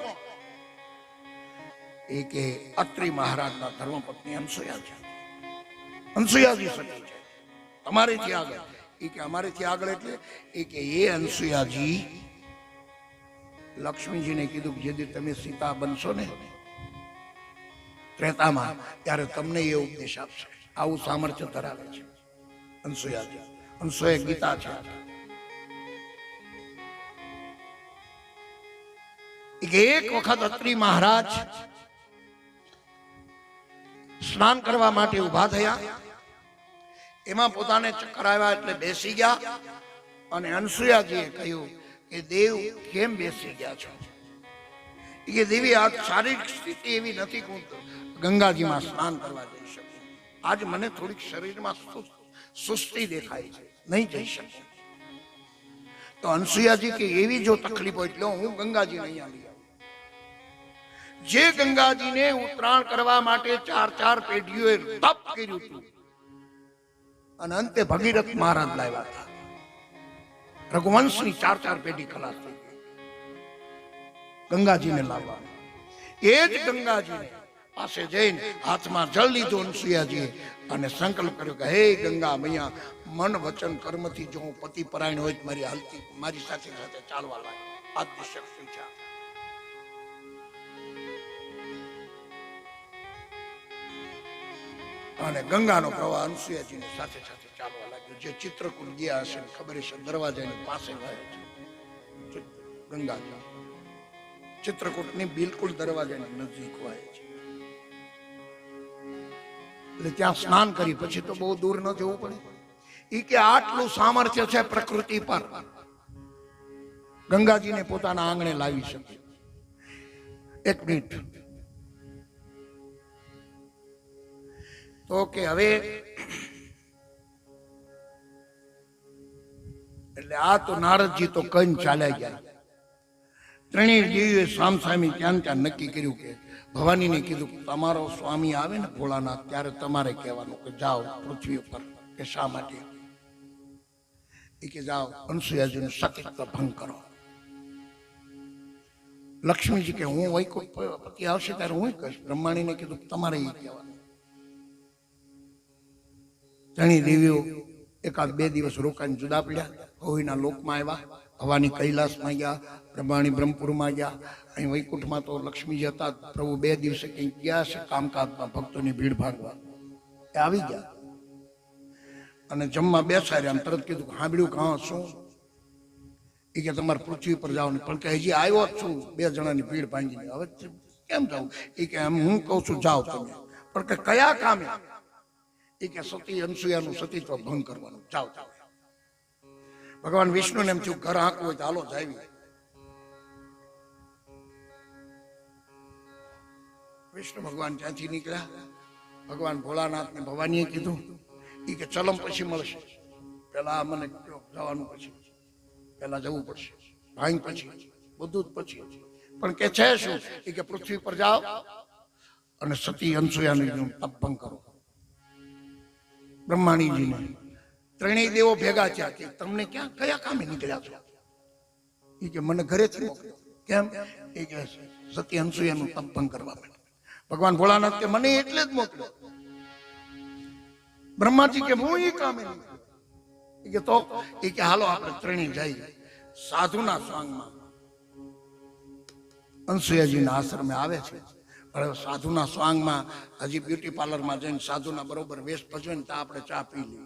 એ કે અત્રિ મહારાજના ધર્મપત્ની અનસૂયા છે. અનસૂયાજી સતી છે તમારેથી આગળ. એ કે અમારેથી આગળ એટલે? એ કે એ અનસૂયાજી લક્ષ્મીજીને કીધું કે જેથી તમે સીતા બનશો ને ત્રેતામાં, ત્યારે તમને એ ઉપદેશ આપશે. આવું સામર્થ્ય ધરાવે છે અનસૂયાજી. અનસૂયા ગીતા છે. એક વખત અત્રિ મહારાજ સ્નાન કરવા માટે ઉભા થયા. એમાં પોતાને ચક્કર આવ્યા એટલે બેસી ગયા. અને અનસૂયાજીએ કહ્યું કે દેવ કેમ બેસી ગયા છો? કે દેવી આ શારીરિક સ્થિતિ એવી નથી કે હું ગંગાજીમાં સ્નાન કરવા જઈ શકું. આજ મને થોડીક શરીરમાં સુસ્તી દેખાય છે, નહીં જઈ શકું. તો અનસૂયાજી કે એવી જો તકલીફ હોય એટલે હું ગંગાજી નહીં આવી. જે ગંગાજીને ઉતરાણ કરવા માટે 4 પેઢીઓએ તપ કર્યું હતું અને અંતે ભગીરથ મહારાજ લાવ્યા હતા. રઘુવંશની 4 પેઢી ખલાસ થઈ ગઈ. ગંગાજીને લાવવા. એ જ ગંગાજીને પાસે જઈને હાથમાં જળ લીધું અનસૂયાજીએ અને સંકલ્પ કર્યો કે હે ગંગા મૈયા, મન વચન કર્મથી જો હું પતિ પરાયણ હોય તો મારી હાલતી મારી સાથે સાથે ચાલવા લાગે. આદિ શક્તિ છે. અને ગંગાનો પ્રવાહ અનસૂયાજીની સાથે સાથે ચાલવા લાગ્યો. જે ચિત્રકૂટ ગયા હશે ખબર હશે, દરવાજાની પાસે વહે છે ગંગાજી. ચિત્રકૂટની બિલકુલ દરવાજાની નજીક વહે છે. એટલે ત્યાં સ્નાન કરી પછી તો બહુ દૂર ન જવું પડે. એ કે આટલું સામર્થ્ય છે પ્રકૃતિ પર, ગંગાજીને પોતાના આંગણે લાવી શકે. એક મિનિટ. તો કે હવે એટલે આ તો નારદજી તો કઈ ચાલ્યા ગયા. ત્રણેય દેવીઓએ સામસામી ત્યાં નક્કી કર્યું કે ભવાનીને કીધું તમારો સ્વામી આવે ને ભોળાનાથ, ત્યારે તમારે કહેવાનું કે જાઓ પૃથ્વી ઉપર. કે શા માટે? એ કે જાઓ અનસૂયાજીનું સતીત્વ ભંગ કરો. લક્ષ્મીજી કે હું વૈકુંઠ પતિ આવશે ત્યારે હું કહીશ. બ્રહ્માણીને કીધું તમારે એ કહેવાનું. ત્રણેય દેવીઓ 1-2 દિવસ રોકાઈને જુદા પડ્યા. ભવિના લોકમાં આવ્યા, ભવાની કૈલાસમાં ગયા, બ્રહ્માણી બ્રહ્મપુરમાં ગયા. અહીં વૈકુંઠમાં તો લક્ષ્મીજી હતા. પ્રભુ 2 દિવસે કંઈક ગયા છે કામકાજમાં, ભક્તોની ભીડ ભાગવા. એ આવી ગયા અને જમવા બેસાડ્યા. આમ તરત કીધું સાંભળ્યું કાં શું? એ કે તમારે પૃથ્વી પર જાઓ ને. પણ કે હજી આવ્યો જ છું, 2 જણાની ભીડ ભાંગી. હવે કેમ જાઉં? એ કે હું કહું છું જાઓ તમે. પણ કે કયા કામે? એ કે સતી અનસૂયાનું સતીત્વ ભંગ કરવાનું. જાઓ જાઓ. ભગવાન વિષ્ણુને એમ થયું ઘર આંકવું હોય તો હાલો જાવી. વિષ્ણુ ભગવાન ત્યાંથી નીકળ્યા. ભગવાન ભોળાનાથ ને ભવાનીએ કીધું એ કે ચલમ પછી મળશે, પેલા મને જવાનું પછી, પેલા જવું પડશે. ભાંગ પછી, બધું જ પછી. પણ કે છે શું? એ કે પૃથ્વી પર જાઓ અને સતી અનસૂયાનું તપ ભંગ કરો. બ્રહ્માણીજીને ત્રણેય દેવો ભેગા થયા કે તમને ક્યાં કયા કામે નીકળ્યા છો? એ કે મને ઘરેથી મોકલ્યો. કેમ? એ કે સતી અનસૂયાનું તપ ભંગ કરવા માટે. ભગવાન ભોળાનાથ કે મને એટલે જ મોકલ્યો. બ્રહ્માજી કે હું એ કામે નીકળ્યો. એ કે તો એ કે હાલો આપણે ત્રણેય જઈએ સાધુના સ્વાંગમાં. અનસૂયાજીના આશ્રમે આવે છે. પણ સાધુના સ્વાંગમાં હજી બ્યુટી પાર્લરમાં જઈને સાધુના બરોબર વેશ ભજવે ને ત્યાં આપણે ચા પી લઈએ.